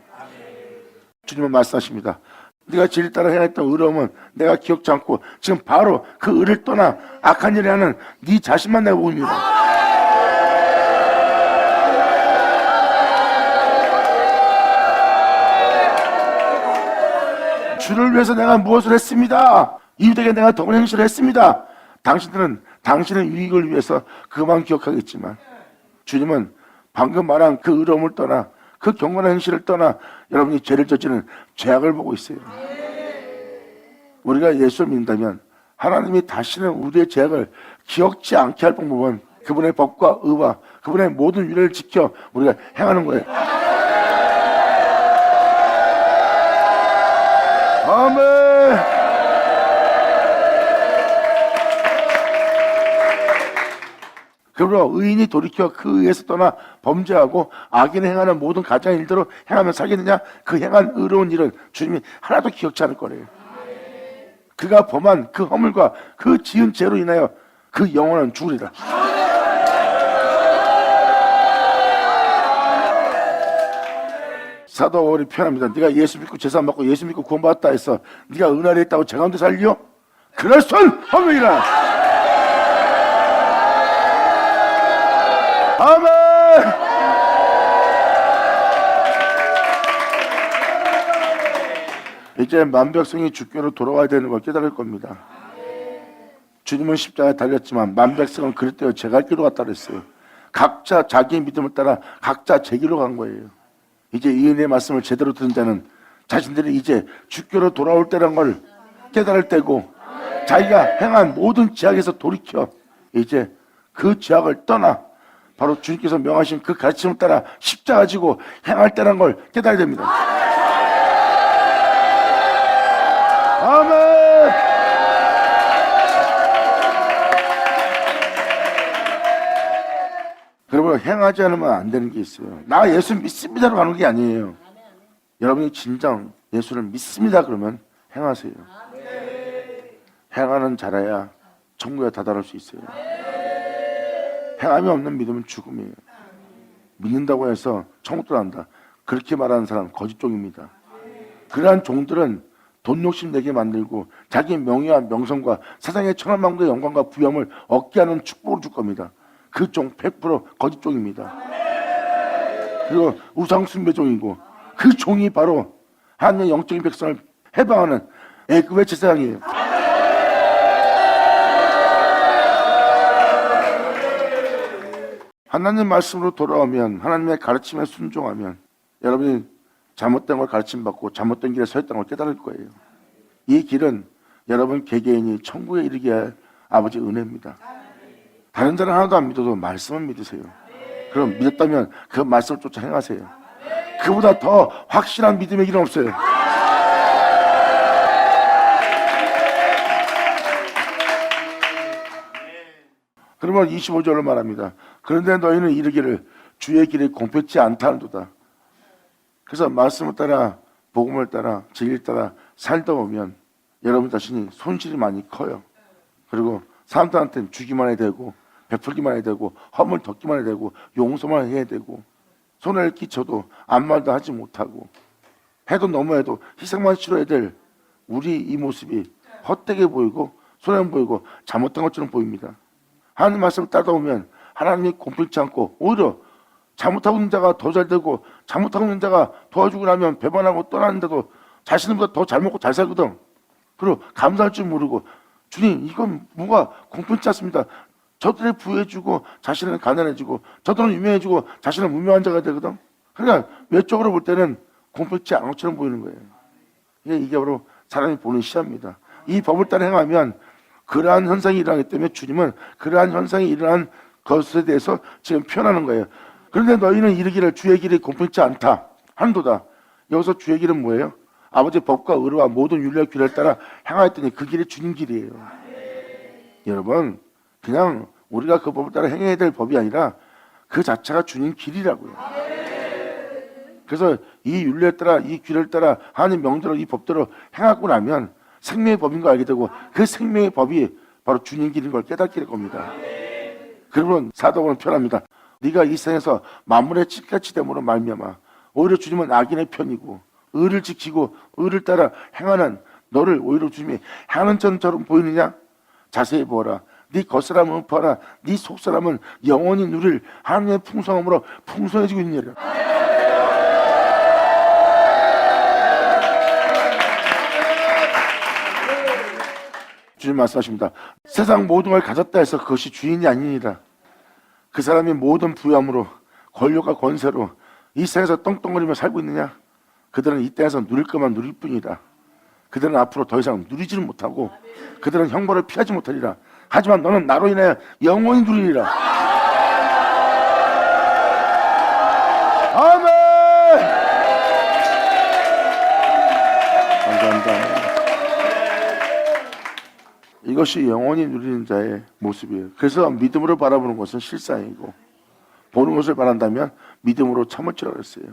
주님은 말씀하십니다. 네가 진리 따라 행했던 의로움은 내가 기억지 않고 지금 바로 그 의를 떠나 악한 일을 하는 네 자신만 내가 보고 있느니라. 주를 위해서 내가 무엇을 했습니다. 이웃에게 내가 덕을 행실을 했습니다. 당신들은 당신의 유익을 위해서 그만 기억하겠지만 주님은 방금 말한 그 의로움을 떠나 그 경건한 행실을 떠나 여러분이 죄를 저지르는 죄악을 보고 있어요. 우리가 예수를 믿는다면 하나님이 다시는 우리의 죄악을 기억지 않게 할 방법은 그분의 법과 의와 그분의 모든 윤회를 지켜 우리가 행하는 거예요. 아멘. 그러므로 의인이 돌이켜 그 의에서 떠나 범죄하고 악인이 행하는 모든 가증한 일대로 행하면 살겠느냐? 그 행한 의로운 일은 주님이 하나도 기억지 않을 거래요. 그가 범한 그 허물과 그 지은 죄로 인하여 그 영혼은 죽으리라. 사도 바울이 표현합니다. 네가 예수 믿고 제사함 받고 예수 믿고 구원받았다 해서 네가 은혜에 있다고 죄 가운데 살리요? 그럴 수는 없느니라. 아멘. 이제 만백성이 주께로 돌아와야 되는 걸 깨달을 겁니다. 주님은 십자가에 달렸지만 만백성은 그랬대요. 제가 갈 길로 갔다 그랬어요. 각자 자기의 믿음을 따라 각자 제 길로 간 거예요. 이제 이 은혜의 말씀을 제대로 듣는 자는 자신들이 이제 주께로 돌아올 때란 걸 깨달을 때고 자기가 행한 모든 죄악에서 돌이켜 이제 그 죄악을 떠나 바로 주님께서 명하신 그 가르침을 따라 십자가 지고 행할 때란 걸 깨달아야 됩니다. 아멘. 여러분 행하지 않으면 안 되는 게 있어요. 나 예수 믿습니다로 가는 게 아니에요. 여러분이 진정 예수를 믿습니다 그러면 행하세요. 행하는 자라야 천국에 다다를 수 있어요. 행함이 없는 믿음은 죽음이에요. 믿는다고 해서 천국 들어간다. 그렇게 말하는 사람은 거짓종입니다. 그러한 종들은 돈 욕심 내게 만들고 자기 명예와 명성과 세상의 천한만국의 영광과 부여함을 얻게 하는 축복을 줄 겁니다. 그 종 100% 거짓종입니다. 그리고 우상숭배종이고 그 종이 바로 하나님의 영적인 백성을 해방하는 애굽의 제사장이에요. 하나님 말씀으로 돌아오면 하나님의 가르침에 순종하면 여러분이 잘못된 걸 가르침받고 잘못된 길에 서 있다는 걸 깨달을 거예요. 이 길은 여러분 개개인이 천국에 이르게 할 아버지의 은혜입니다. 다른 자는 하나도 안 믿어도 말씀은 믿으세요. 그럼 믿었다면 그 말씀을 쫓아 행하세요. 그보다 더 확실한 믿음의 길은 없어요. 그러면 25절로 말합니다. 그런데 너희는 이르기를 주의 길이 공평치 않다는도다. 그래서 말씀을 따라 복음을 따라 진리를 따라 살다 보면 여러분 자신이 손실이 많이 커요. 그리고 사람들한테는 주기만 해야 되고 베풀기만 해야 되고 허물 덮기만 해야 되고 용서만 해야 되고 손해를 끼쳐도 아무 말도 하지 못하고 해도 너무 해도 희생만 치러야 될 우리 이 모습이 헛되게 보이고 손해 보이고 잘못한 것처럼 보입니다. 하나님 말씀을 따다 보면 하나님이 공평치 않고 오히려 잘못하고 있는 자가 더 잘 되고 잘못하고 있는 자가 도와주고 나면 배반하고 떠나는데도 자신보다 더 잘 먹고 잘 살거든. 그리고 감사할 줄 모르고 주님 이건 뭐가 공평치 않습니다. 저들이 부해주고 자신은 가난해지고 저들은 유명해지고 자신은 무명한 자가 되거든. 그러니까 외적으로 볼 때는 공평치 않은 것처럼 보이는 거예요. 이게 바로 사람이 보는 시야입니다. 이 법을 따라 행하면 그러한 현상이 일어나기 때문에 주님은 그러한 현상이 일어난 것에 대해서 지금 표현하는 거예요. 그런데 너희는 이르기를 주의 길이 공평치 않다 한도다. 여기서 주의 길은 뭐예요? 아버지의 법과 의로와 모든 윤리와 규례를 따라 행하였더니 그 길이 주님 길이에요. 여러분, 그냥 우리가 그 법을 따라 행해야 될 법이 아니라 그 자체가 주님 길이라고요. 그래서 이 윤리에 따라 이 규례를 따라 하나님 명대로 이 법대로 행하고 나면 생명의 법인 걸 알게 되고 그 생명의 법이 바로 주님 길인 걸 깨닫게 될 겁니다. 그러면 사도는 표현합니다. 네가 이 세상에서 만물의 찌같이 됨으로 말미암아 오히려 주님은 악인의 편이고 의를 지키고 의를 따라 행하는 너를 오히려 주님이 행하는 전처럼 보이느냐? 자세히 보아라. 네 겉사람은 흡하라. 네 속사람은 영원히 누릴 하나님의 풍성함으로 풍성해지고 있느니라. 주님 말씀하십니다. 세상 모든 걸 가졌다 해서 그것이 주인이 아니니라. 그 사람이 모든 부유함으로 권력과 권세로 이 세상에서 떵떵거리며 살고 있느냐? 그들은 이 땅에서 누릴 것만 누릴 뿐이다. 그들은 앞으로 더 이상 누리지는 못하고 그들은 형벌을 피하지 못하리라. 하지만 너는 나로 인하여 영원히 누리리라. 아멘. 감사합니다. 이것이 영원히 누리는 자의 모습이에요. 그래서 믿음으로 바라보는 것은 실상이고 보는 것을 바란다면 믿음으로 참을 줄 알았어요.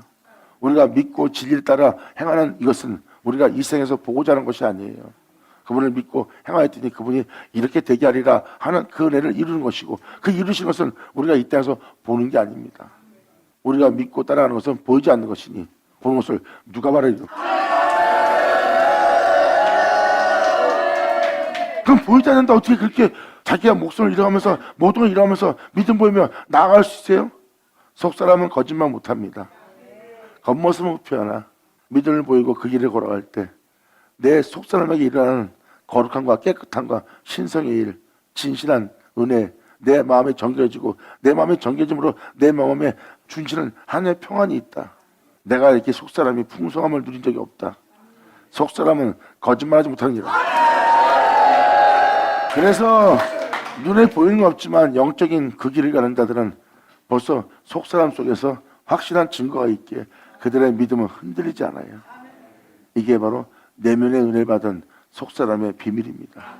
우리가 믿고 진리를 따라 행하는 이것은 우리가 이 생에서 보고자 하는 것이 아니에요. 그분을 믿고 행하였더니 그분이 이렇게 되게 하리라 하는 그 은혜를 이루는 것이고 그 이루신 것은 우리가 이 땅에서 보는 게 아닙니다. 우리가 믿고 따라가는 것은 보이지 않는 것이니 보는 것을 누가 말해요? 그럼 보이지 않는데 어떻게 그렇게 자기가 목숨을 잃어가면서 모든 걸 잃어가면서 믿음 보이며 나아갈 수 있어요? 속사람은 거짓말 못합니다. 겉모습은 흡표하나 믿음을 보이고 그 길을 걸어갈 때 내 속사람에게 일어나는 거룩함과 깨끗함과 신성의 일, 진실한 은혜, 내 마음이 정결해지고 내 마음이 정결해짐으로 내 마음에 준치는 하나님의 평안이 있다. 내가 이렇게 속사람이 풍성함을 누린 적이 없다. 속사람은 거짓말하지 못하는 일. 그래서 눈에 보이는 건 없지만 영적인 그 길을 가는 자들은 벌써 속사람 속에서 확실한 증거가 있기에 그들의 믿음은 흔들리지 않아요. 이게 바로 내면의 은혜를 받은 속사람의 비밀입니다.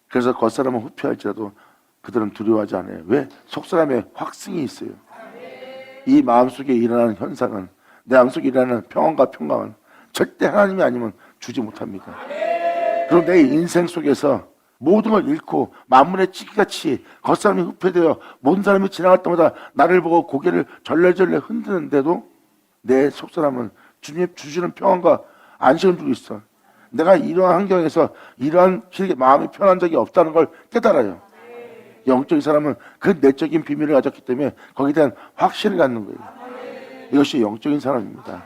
그래서 겉사람은 후피할지라도 그들은 두려워하지 않아요. 왜? 속사람의 확증이 있어요. 이 마음속에 일어나는 현상은 내 마음속에 일어나는 평안과 평강은 절대 하나님이 아니면 주지 못합니다. 그리고 내 인생 속에서 모든 걸 잃고 만물의 찌기같이 겉사람이 흡해되어 모든 사람이 지나갈 때마다 나를 보고 고개를 절레절레 흔드는데도 내 속사람은 주님의 주시는 평안과 안식을 두고 있어. 내가 이러한 환경에서 이러한 길게 마음이 편한 적이 없다는 걸 깨달아요. 영적인 사람은 그 내적인 비밀을 가졌기 때문에 거기에 대한 확신을 갖는 거예요. 이것이 영적인 사람입니다.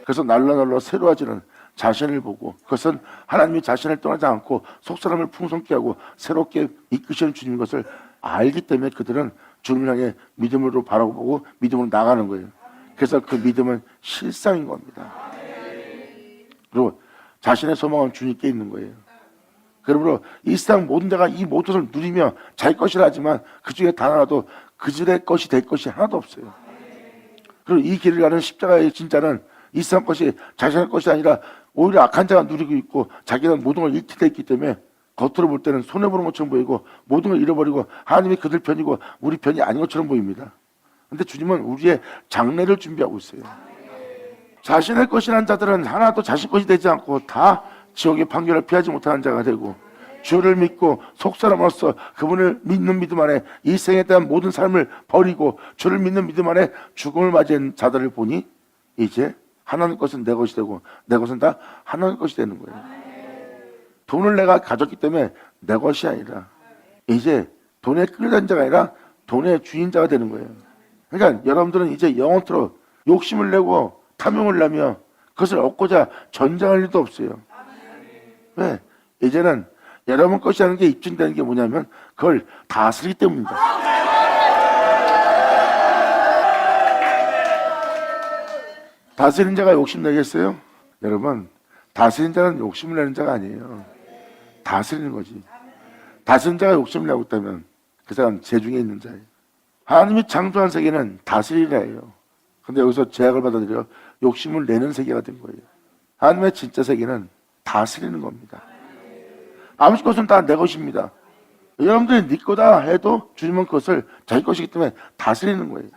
그래서 날로 새로워지는 자신을 보고 그것은 하나님이 자신을 떠나지 않고 속사람을 풍성케 하고 새롭게 이끄시는 주님인 것을 알기 때문에 그들은 주님을 향해 믿음으로 바라보고 믿음으로 나가는 거예요. 그래서 그 믿음은 실상인 겁니다. 그리고 자신의 소망은 주님께 있는 거예요. 그러므로 이 세상 모든 데가 이 모든 것을 누리며 자기 것이라 하지만 그 중에 단 하나도 그들의 것이 될 것이 하나도 없어요. 그리고 이 길을 가는 십자가의 진짜는 이 세상 것이 자신의 것이 아니라 오히려 악한 자가 누리고 있고 자기는 모든 걸 잃게 돼 있기 때문에 겉으로 볼 때는 손해보는 것처럼 보이고 모든 걸 잃어버리고 하나님이 그들 편이고 우리 편이 아닌 것처럼 보입니다. 그런데 주님은 우리의 장래를 준비하고 있어요. 자신의 것이라는 자들은 하나도 자신 것이 되지 않고 다 지옥의 판결을 피하지 못하는 자가 되고 주를 믿고 속사람으로서 그분을 믿는 믿음 안에 이 생에 대한 모든 삶을 버리고 주를 믿는 믿음 안에 죽음을 맞이한 자들을 보니 이제 하나님 것은 내 것이 되고 내 것은 다 하나님 것이 되는 거예요. 돈을 내가 가졌기 때문에 내 것이 아니라 이제 돈에 끌려다니는 자가 아니라 돈의 주인자가 되는 거예요. 그러니까 여러분들은 이제 영원토록 욕심을 내고 탐욕을 내며 그것을 얻고자 전쟁할 일도 없어요. 왜? 이제는 여러분 것이라는 게 입증되는 게 뭐냐면 그걸 다스리기 때문입니다. 다스리는 자가 욕심 내겠어요? 여러분, 다스린 자는 욕심을 내는 자가 아니에요. 다스리는 거지. 다스린 자가 욕심을 내고 있다면 그 사람 재중에 있는 자예요. 하나님이 창조한 세계는 다스리라예요. 근데 여기서 제약을 받아들여 욕심을 내는 세계가 된 거예요. 하나님의 진짜 세계는 다스리는 겁니다. 아무 것은 다 내 것입니다. 여러분들이 네 거다 해도 주님은 그것을 자기 것이기 때문에 다스리는 거예요.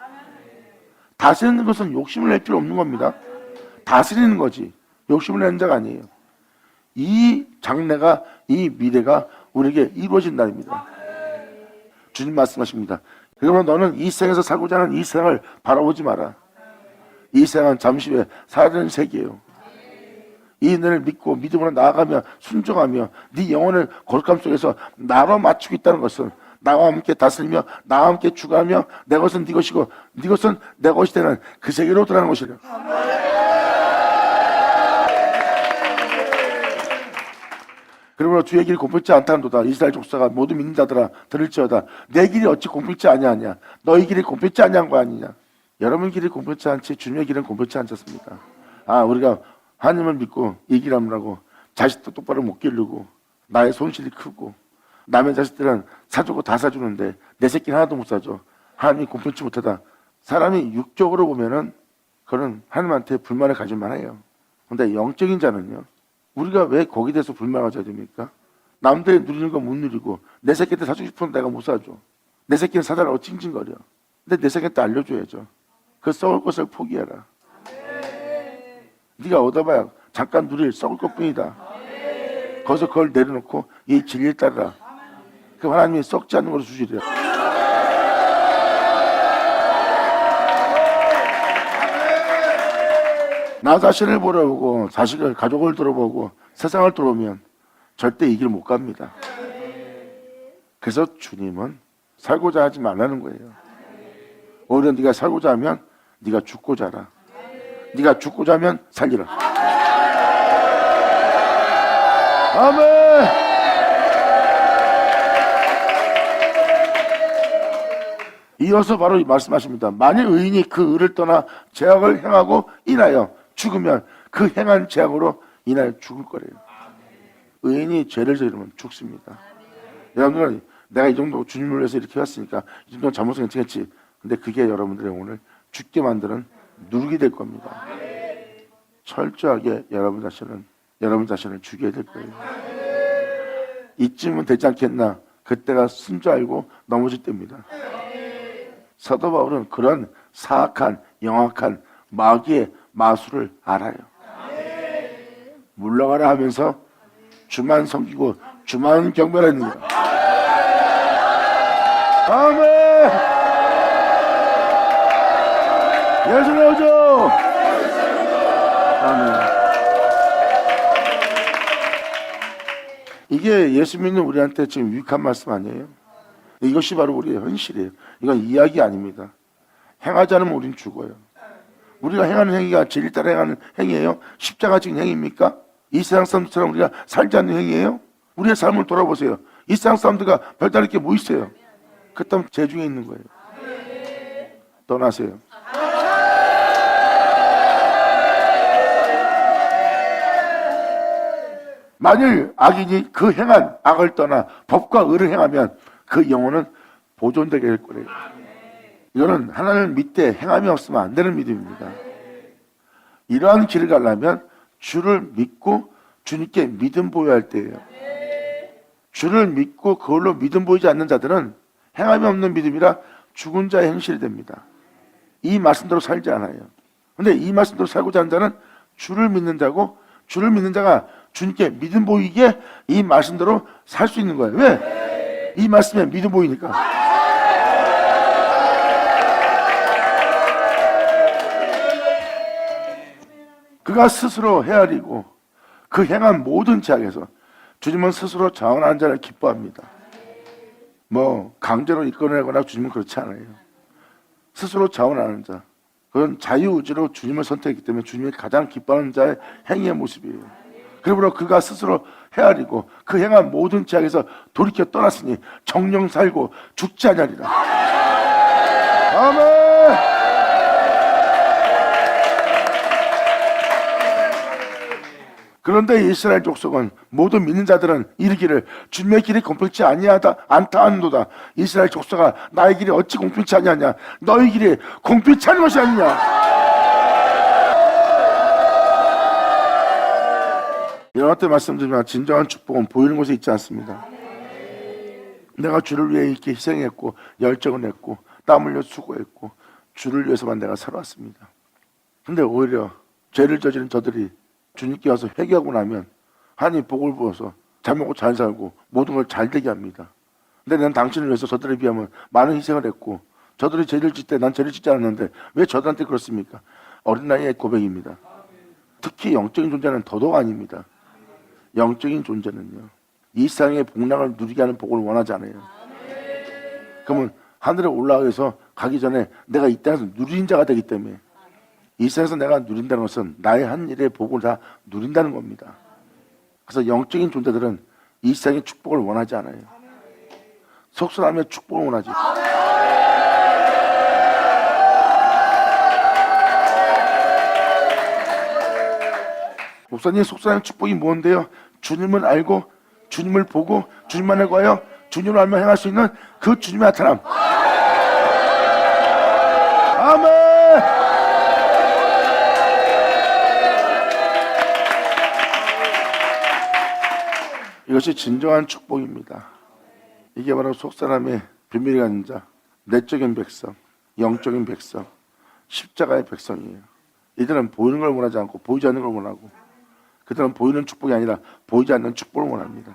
다스리는 것은 욕심을 낼 필요 없는 겁니다. 다스리는 거지. 욕심을 내는 자가 아니에요. 이 장래가, 이 미래가 우리에게 이루어진 날입니다. 주님 말씀하십니다. 그러면 너는 이 세상에서 살고자 하는 이 세상을 바라보지 마라. 이 세상은 잠시 후에 사라지는 세계예요. 이 은혜를 믿고 믿음으로 나아가며 순종하며 네 영혼을 거룩함 속에서 나로 맞추고 있다는 것은 나와 함께 다스리며 나와 함께 주가하며 내 것은 네 것이고 네 것은 내 것이 되는 그 세계로 들어가는 것이래요. 그러므로 주의 길이 공평치 않다는도다. 이스라엘 족속아 모두 믿는 자들아 들을지어다. 내 길이 어찌 공평치 아니하냐. 너희 길이 공평치 아니한 거 아니냐. 여러분 길이 공평치 않지 주님의 길은 공평치 않습니다. 우리가 하나님을 믿고 이 길 하느라고 자식도 똑바로 못 기르고 나의 손실이 크고 남의 자식들은 사주고 다 사주는데 내 새끼는 하나도 못 사줘. 하나님이 공평치 못하다. 사람이 육적으로 보면은 그는 하나님한테 불만을 가질 만해요. 근데 영적인 자는요. 우리가 왜 거기에 대해서 불만을 가져야 됩니까? 남들이 누리는 거 못 누리고 내 새끼한테 사주고 싶은데 내가 못 사줘. 내 새끼는 사달라고 찡찡거려. 근데 내 새끼한테 알려줘야죠. 그 썩을 것을 포기해라. 네가 얻어봐야 잠깐 누릴 썩을 것뿐이다. 거기서 그걸 내려놓고 이 진리에 따르라. 그 하나님이 썩지 않는 것을 주시리라. 나 자신을 보려보고 자식을 가족을 들어보고 세상을 들어보면 절대 이 길 못 갑니다. 그래서 주님은 살고자 하지 말라는 거예요. 오히려 네가 살고자 하면 네가 죽고자 하라. 네가 죽고자 하면 살리라. 아멘. 이어서 바로 말씀하십니다. 만일 의인이 그 의를 떠나 죄악을 행하고 인하여 죽으면 그 행한 죄악으로 인하여 죽을 거래요. 의인이 죄를 저지르면 죽습니다. 여러분들 내가 이 정도 주님을 위해서 이렇게 했으니까 이 정도 잘못은 괜찮겠지. 근데 그게 여러분들의 오늘 죽게 만드는 누룩이 될 겁니다. 철저하게 여러분 자신을 죽여야 될 거예요. 이쯤은 되지 않겠나. 그때가 쓴 줄 알고 넘어질 때입니다. 사도 바울은 그런 사악한 영악한 마귀의 마술을 알아요. 물러가라 하면서 주만 섬기고 주만 경배하는 거예요. 아멘. 예수 나오죠. 아멘. 이게 예수 믿는 우리한테 지금 유익한 말씀 아니에요? 이것이 바로 우리의 현실이에요. 이건 이야기 아닙니다. 행하지 않으면 우린 죽어요. 우리가 행하는 행위가 진리 따라 행하는 행위예요? 십자가 지은 행위입니까? 이 세상 사람들처럼 우리가 살지 않는 행위예요? 우리의 삶을 돌아보세요. 이 세상 사람들과 별다를 게 뭐 있어요? 그렇다면 죄 중에 있는 거예요. 떠나세요. 만일 악인이 그 행한 악을 떠나 법과 의를 행하면 그 영혼은 보존되게 될 거래요. 이거는 하나님을 믿되 행함이 없으면 안 되는 믿음입니다. 이러한 길을 가려면 주를 믿고 주님께 믿음 보여야 할 때예요. 주를 믿고 그걸로 믿음 보이지 않는 자들은 행함이 없는 믿음이라 죽은 자의 행실이 됩니다. 이 말씀대로 살지 않아요. 근데 이 말씀대로 살고자 하는 자는 주를 믿는 자고, 주를 믿는 자가 주님께 믿음 보이게 이 말씀대로 살 수 있는 거예요. 왜? 이 말씀에 믿음 보이니까. 그가 스스로 헤아리고 그 행한 모든 죄악에서 주님은 스스로 자원하는 자를 기뻐합니다. 뭐 강제로 이끌어내거나 주님은 그렇지 않아요. 스스로 자원하는 자, 그건 자유의지로 주님을 선택했기 때문에 주님이 가장 기뻐하는 자의 행위의 모습이에요. 그러므로 그가 스스로 헤아리고 그 행한 모든 죄악에서 돌이켜 떠났으니 정령 살고 죽지 아니하리라. 아멘. 그런데 이스라엘 족속은 모든 믿는 자들은 이르기를 주님의 길이 공평치 아니하다 않다 하는도다. 이스라엘 족속아 나의 길이 어찌 공평치 아니하냐 너희 길이 공평치 않은 것이 아니냐. 이런 때 말씀드리면 진정한 축복은 보이는 곳에 있지 않습니다. 내가 주를 위해 이렇게 희생했고 열정을 했고 땀 흘려 수고했고 주를 위해서만 내가 살아왔습니다. 근데 오히려 죄를 저지른 저들이 주님께 와서 회개하고 나면 하나님 복을 부어서 잘 먹고 잘 살고 모든 걸 잘 되게 합니다. 근데 난 당신을 위해서 저들에 비하면 많은 희생을 했고 저들이 죄를 짓 때 난 죄를 짓지 않았는데 왜 저들한테 그렇습니까? 어린 나이의 고백입니다. 특히 영적인 존재는 더더욱 아닙니다. 영적인 존재는요 이 세상의 복락을 누리게 하는 복을 원하지 않아요. 그러면 하늘에 올라가기 위해서 가기 전에 내가 이 땅에서 누린 자가 되기 때문에 이 세상에서 내가 누린다는 것은 나의 한 일의 복을 다 누린다는 겁니다. 그래서 영적인 존재들은 이 세상의 축복을 원하지 않아요. 속설하며 축복을 원하지. 목사님 속설하며 축복이 뭔데요? 주님을 알고 주님을 보고 주님만을 구하여 주님을 알면 행할 수 있는 그 주님의 나타남. 아멘. 이것이 진정한 축복입니다. 이게 바로 속사람의 비밀이 가진 자, 내적인 백성, 영적인 백성, 십자가의 백성이에요. 이들은 보이는 걸 원하지 않고 보이지 않는 걸 원하고 그들은 보이는 축복이 아니라 보이지 않는 축복을 원합니다.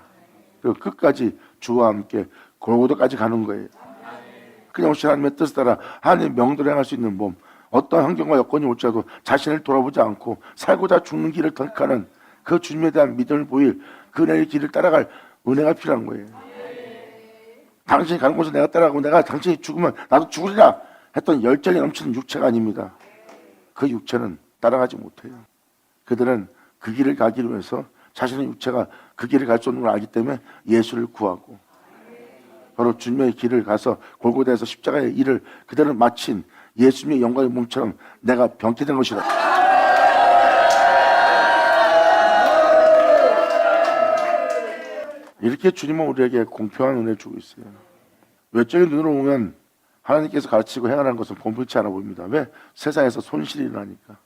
그리고 끝까지 주와 함께 골고다까지 가는 거예요. 그냥 오신 하나님의 뜻을 따라 하나님의 명도를 행할 수 있는 몸, 어떤 환경과 여건이 올지라도 자신을 돌아보지 않고 살고자 죽는 길을 선택하는 그 주님에 대한 믿음을 보일 그 은혜의 길을 따라갈 은혜가 필요한 거예요. 당신이 가는 곳을 내가 따라가고 내가 당신이 죽으면 나도 죽으리라 했던 열정이 넘치는 육체가 아닙니다. 그 육체는 따라가지 못해요. 그들은 그 길을 가기 위해서 자신의 육체가 그 길을 갈 수 없는 걸 알기 때문에 예수를 구하고 바로 주님의 길을 가서 골고다에서 십자가의 일을 그들은 마친 예수님의 영광의 몸처럼 내가 병게 된 것이다. 이렇게 주님은 우리에게 공평한 은혜를 주고 있어요. 외적인 눈으로 보면 하나님께서 가르치고 행하는 것은 공평치 않아 보입니다. 왜? 세상에서 손실이 일어나니까.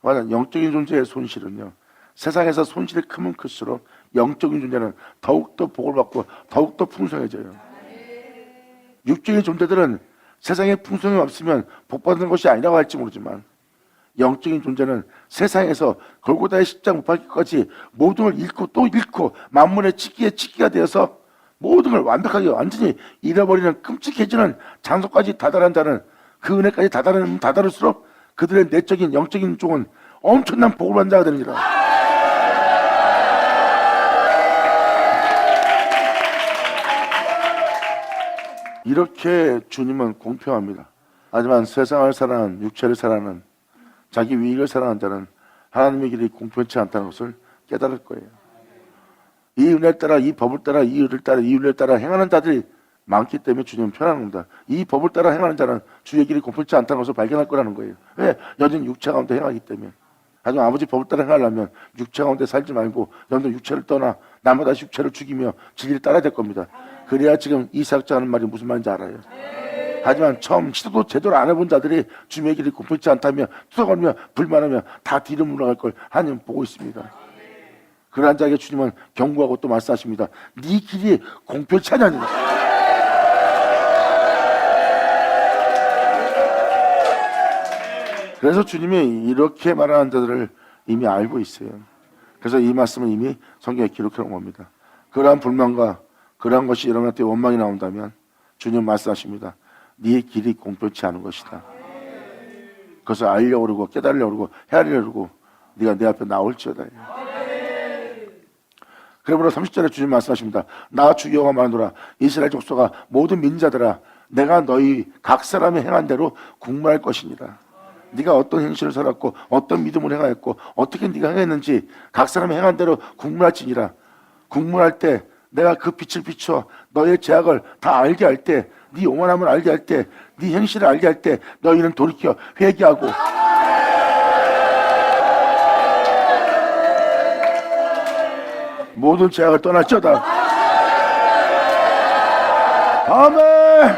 맞아. 영적인 존재의 손실은요 세상에서 손실이 크면 클수록 영적인 존재는 더욱더 복을 받고 더욱더 풍성해져요. 육적인 존재들은 세상에 풍성이 없으면 복받는 것이 아니라고 할지 모르지만 영적인 존재는 세상에서 골고다의 십자가 못 박기까지 모든 걸 잃고 또 잃고 만물의 찢기가 되어서 모든 걸 완벽하게 완전히 잃어버리는 끔찍해지는 장소까지 다다른 자는 그 은혜까지 다다를수록 그들의 내적인 영적인 쪽은 엄청난 복을 받는 자가 되느니라. 이렇게 주님은 공평합니다. 하지만 세상을 사랑하는 육체를 사랑하는 자기 위익을 사랑하는 자는 하나님의 길이 공평치 않다는 것을 깨달을 거예요. 이 은혜를 따라 이 법을 따라 이 의를 따라 이 윤리를 따라 행하는 자들이 많기 때문에 주님은 편한 겁니다. 이 법을 따라 행하는 자는 주의 길이 공평치 않다는 것을 발견할 거라는 거예요. 왜? 여전히 육체 가운데 행하기 때문에. 하지만 아버지 법을 따라 행하려면 육체 가운데 살지 말고 여러분 육체를 떠나 날마다 육체를 죽이며 진리를 따라야 될 겁니다. 그래야 지금 이 사역자 하는 말이 무슨 말인지 알아요. 하지만 처음 시도도 제대로 안 해본 자들이 주님의 길이 공평치 않다며 투덜거리며 불만하며 다 뒤로 물러갈 걸 하나님 보고 있습니다. 그러한 자에게 주님은 경고하고 또 말씀하십니다. 네 길이 공평치 않으니 그래서 주님이 이렇게 말하는 자들을 이미 알고 있어요. 그래서 이 말씀을 이미 성경에 기록해 놓은 겁니다. 그러한 불만과 그러한 것이 여러분한테 원망이 나온다면 주님 말씀하십니다. 네 길이 공평치 않은 것이다. 그것을 알려고 그러고 깨달으려고 그러고 헤아리려고 그러고 네가 내 앞에 나올지어다. 그러므로 30절에 주님 말씀하십니다. 나 주 여호와 말하노라. 이스라엘 족속아 모든 민자들아 내가 너희 각 사람이 행한 대로 국문할 것이니라. 네가 어떤 행실을 살았고 어떤 믿음을 행하였고 어떻게 네가 행했는지 각 사람이 행한 대로 국문할지니라. 국문할 때 내가 그 빛을 비추어 너의 죄악을 다 알게 할 때, 네 오만함을 알게 할 때, 네 행실을 알게 할 때 너희는 돌이켜 회개하고 모든 죄악을 떠날지어다. 아멘.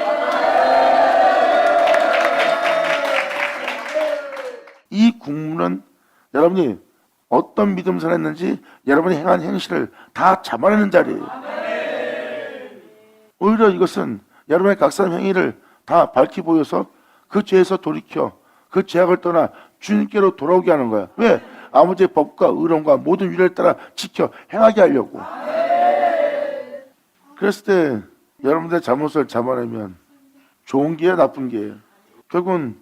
이 국문은 여러분이 어떤 믿음을 했는지 여러분이 행한 행실을 다 잡아내는 자리예요. 오히려 이것은 여러분의 각사의 행위를 다 밝히 보여서 그 죄에서 돌이켜 그 죄악을 떠나 주님께로 돌아오게 하는 거야. 왜? 아버지의 법과 의론과 모든 윤례를 따라 지켜 행하게 하려고. 그랬을 때 여러분들의 잘못을 잡아내면 좋은 게요, 나쁜 게요? 결국은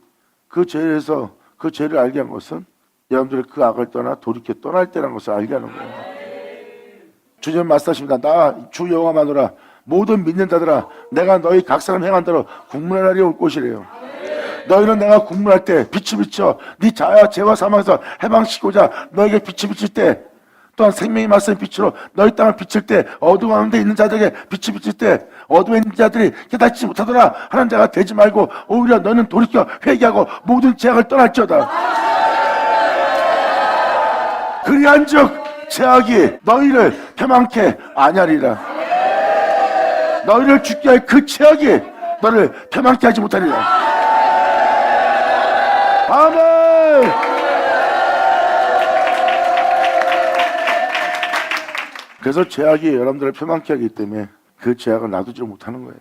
그 죄에서 그 죄를 알게 한 것은 여러분들이 그 악을 떠나 돌이켜 떠날 때라는 것을 알게 하는 거예요. 주님 말씀하십니다. 나 주 여호와마노라 모든 믿는 자들아 내가 너희 각 사람 행한 대로 국문의 날이 올 것이래요. 너희는 내가 국문할 때 빛이 비쳐 네 자야 죄와 사망에서 해방시키고자 너에게 빛이 비칠 때 또한 생명의 말씀의 빛으로 너희 땅을 비칠 때 어두운 가운데 있는 자들에게 빛이 비칠 때 어두운 있는 자들이 깨닫지 못하더라 하는 자가 되지 말고 오히려 너는 돌이켜 회개하고 모든 죄악을 떠날지어다. 그리한즉 죄악이 너희를 패망케 아니하리라. 너희를 죽게 할 그 죄악이 너를 패망케 하지 못하리라. 아멘. 그래서 죄악이 여러분들을 패망케 하기 때문에 그 죄악을 놔두지 못하는 거예요.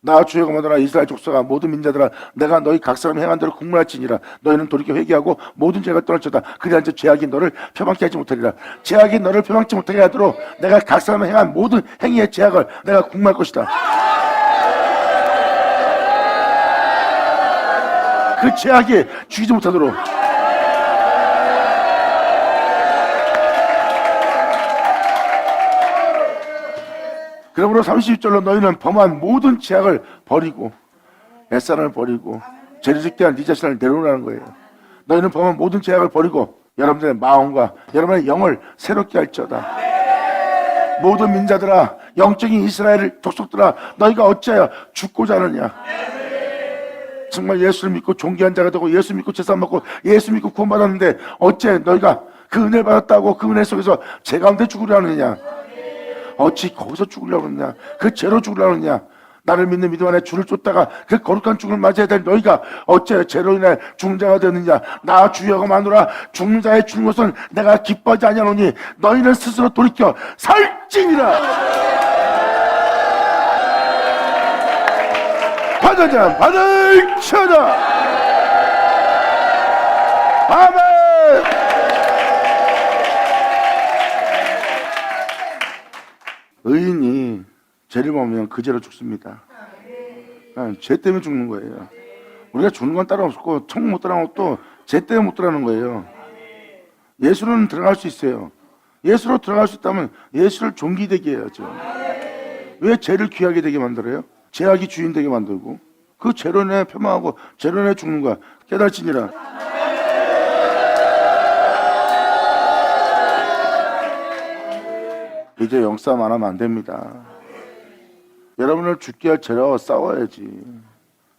나 주의 거마더라 이스라엘 족속아 모든 민자들아 내가 너희 각 사람 행한 대로 국문할지니라. 너희는 돌이켜 회개하고 모든 죄가 떠날지어다. 그리한즉 죄악이 너를 패망케 하지 못하리라. 죄악이 너를 패망케 못하게 하도록 내가 각 사람 행한 모든 행위의 죄악을 내가 국문할 것이다. 그 죄악이 죽이지 못하도록. 그러므로 32절로 너희는 범한 모든 죄악을 버리고 뱃사람을 버리고 죄를 짓게 한 네 자신을 내놓으라는 거예요. 너희는 범한 모든 죄악을 버리고 여러분들의 마음과 여러분의 영을 새롭게 할지어다. 모든 민자들아 영적인 이스라엘 족속들아 너희가 어찌하여 죽고자 하느냐. 정말 예수를 믿고 존귀한 자가 되고 예수 믿고 제사 받고 예수 믿고 구원받았는데 어째 너희가 그 은혜를 받았다고 그 은혜 속에서 죄 가운데 죽으려 하느냐. 어찌 거기서 죽으려고 그러냐. 그 죄로 죽으려고 그러냐. 나를 믿는 믿음 안에 주를 쫓다가 그 거룩한 죽음을 맞이해야 될 너희가 어째 죄로 인해 죽는 자가 되느냐. 나 주 여호와마노라 죽는 자의 죽는 것은 내가 기뻐하지 아니하노니 너희는 스스로 돌이켜 살찌니라. 받은 자는 받을지어다. 아멘. 의인이 죄를 범하면 그 죄로 죽습니다. 죄 때문에 죽는 거예요. 우리가 죽는 건 따로 없고 천국 못 들어가는 것도 죄 때문에 못 들어가는 거예요. 예수는 들어갈 수 있어요. 예수로 들어갈 수 있다면 예수를 존귀되게 해야죠. 왜 죄를 귀하게 되게 만들어요? 죄악이 주인 되게 만들고 그 죄로 인해 폄하하고 죄로 인해 죽는 거야. 깨달지니라. 이제 영싸움 안 하면 안 됩니다. 여러분을 죽게 할 죄로 싸워야지.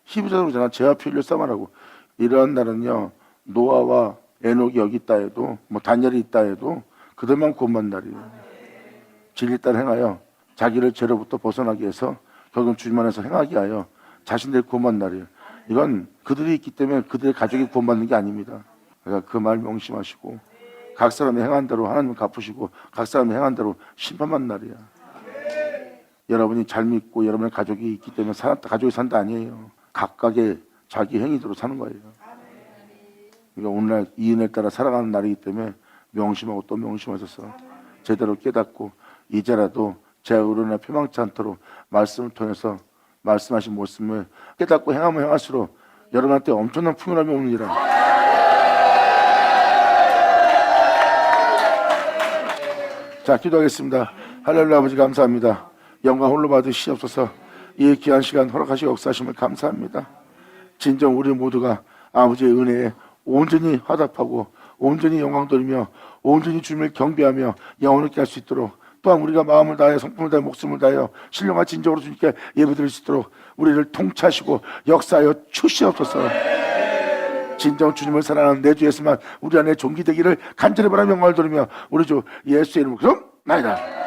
히브리서로 그러잖아. 죄와 피를 싸움하라고. 이러한 날은요 노아와 에녹이 여기 있다 해도 뭐 다니엘이 있다 해도 그들만 구원받는 날이에요. 진리 따라 행하여 자기를 죄로부터 벗어나게 해서 결국 주님 안에서 행하게 하여 자신들이 구원받는 날이에요. 이건 그들이 있기 때문에 그들의 가족이 구원받는 게 아닙니다. 그러니까 그 말 명심하시고 각 사람이 행한 대로 하나님 갚으시고 각 사람이 행한 대로 심판받는 날이야. 여러분이 잘 믿고 여러분의 가족이 있기 때문에 가족이 산다 아니에요. 각각의 자기 행위대로 사는 거예요. 그러니까 오늘날 이 은혜에 따라 살아가는 날이기 때문에 명심하고 또 명심하셔서 제대로 깨닫고 이제라도 제 의론에 폐망치 않도록 말씀을 통해서 말씀하신 모습을 깨닫고 행하면 행할수록 여러분한테 엄청난 풍요함이 오느니라. 자, 기도하겠습니다. 할렐루야. 아버지 감사합니다. 영광 홀로 받으시옵소서. 이 귀한 시간 허락하시고 역사하심을 감사합니다. 진정 우리 모두가 아버지의 은혜에 온전히 화답하고 온전히 영광 돌리며 온전히 주님을 경배하며 영혼을 있게 할 수 있도록 또한 우리가 마음을 다하여 성품을 다하여 목숨을 다하여 신령한 진정으로 주님께 예배드릴 수 있도록 우리를 통치하시고 역사하여 주시옵소서. 진정 주님을 사랑하는 내 주 예수만 우리 안에 존귀되기를 간절히 바라며 영광을 돌리며 우리 주 예수의 이름으로 나이다.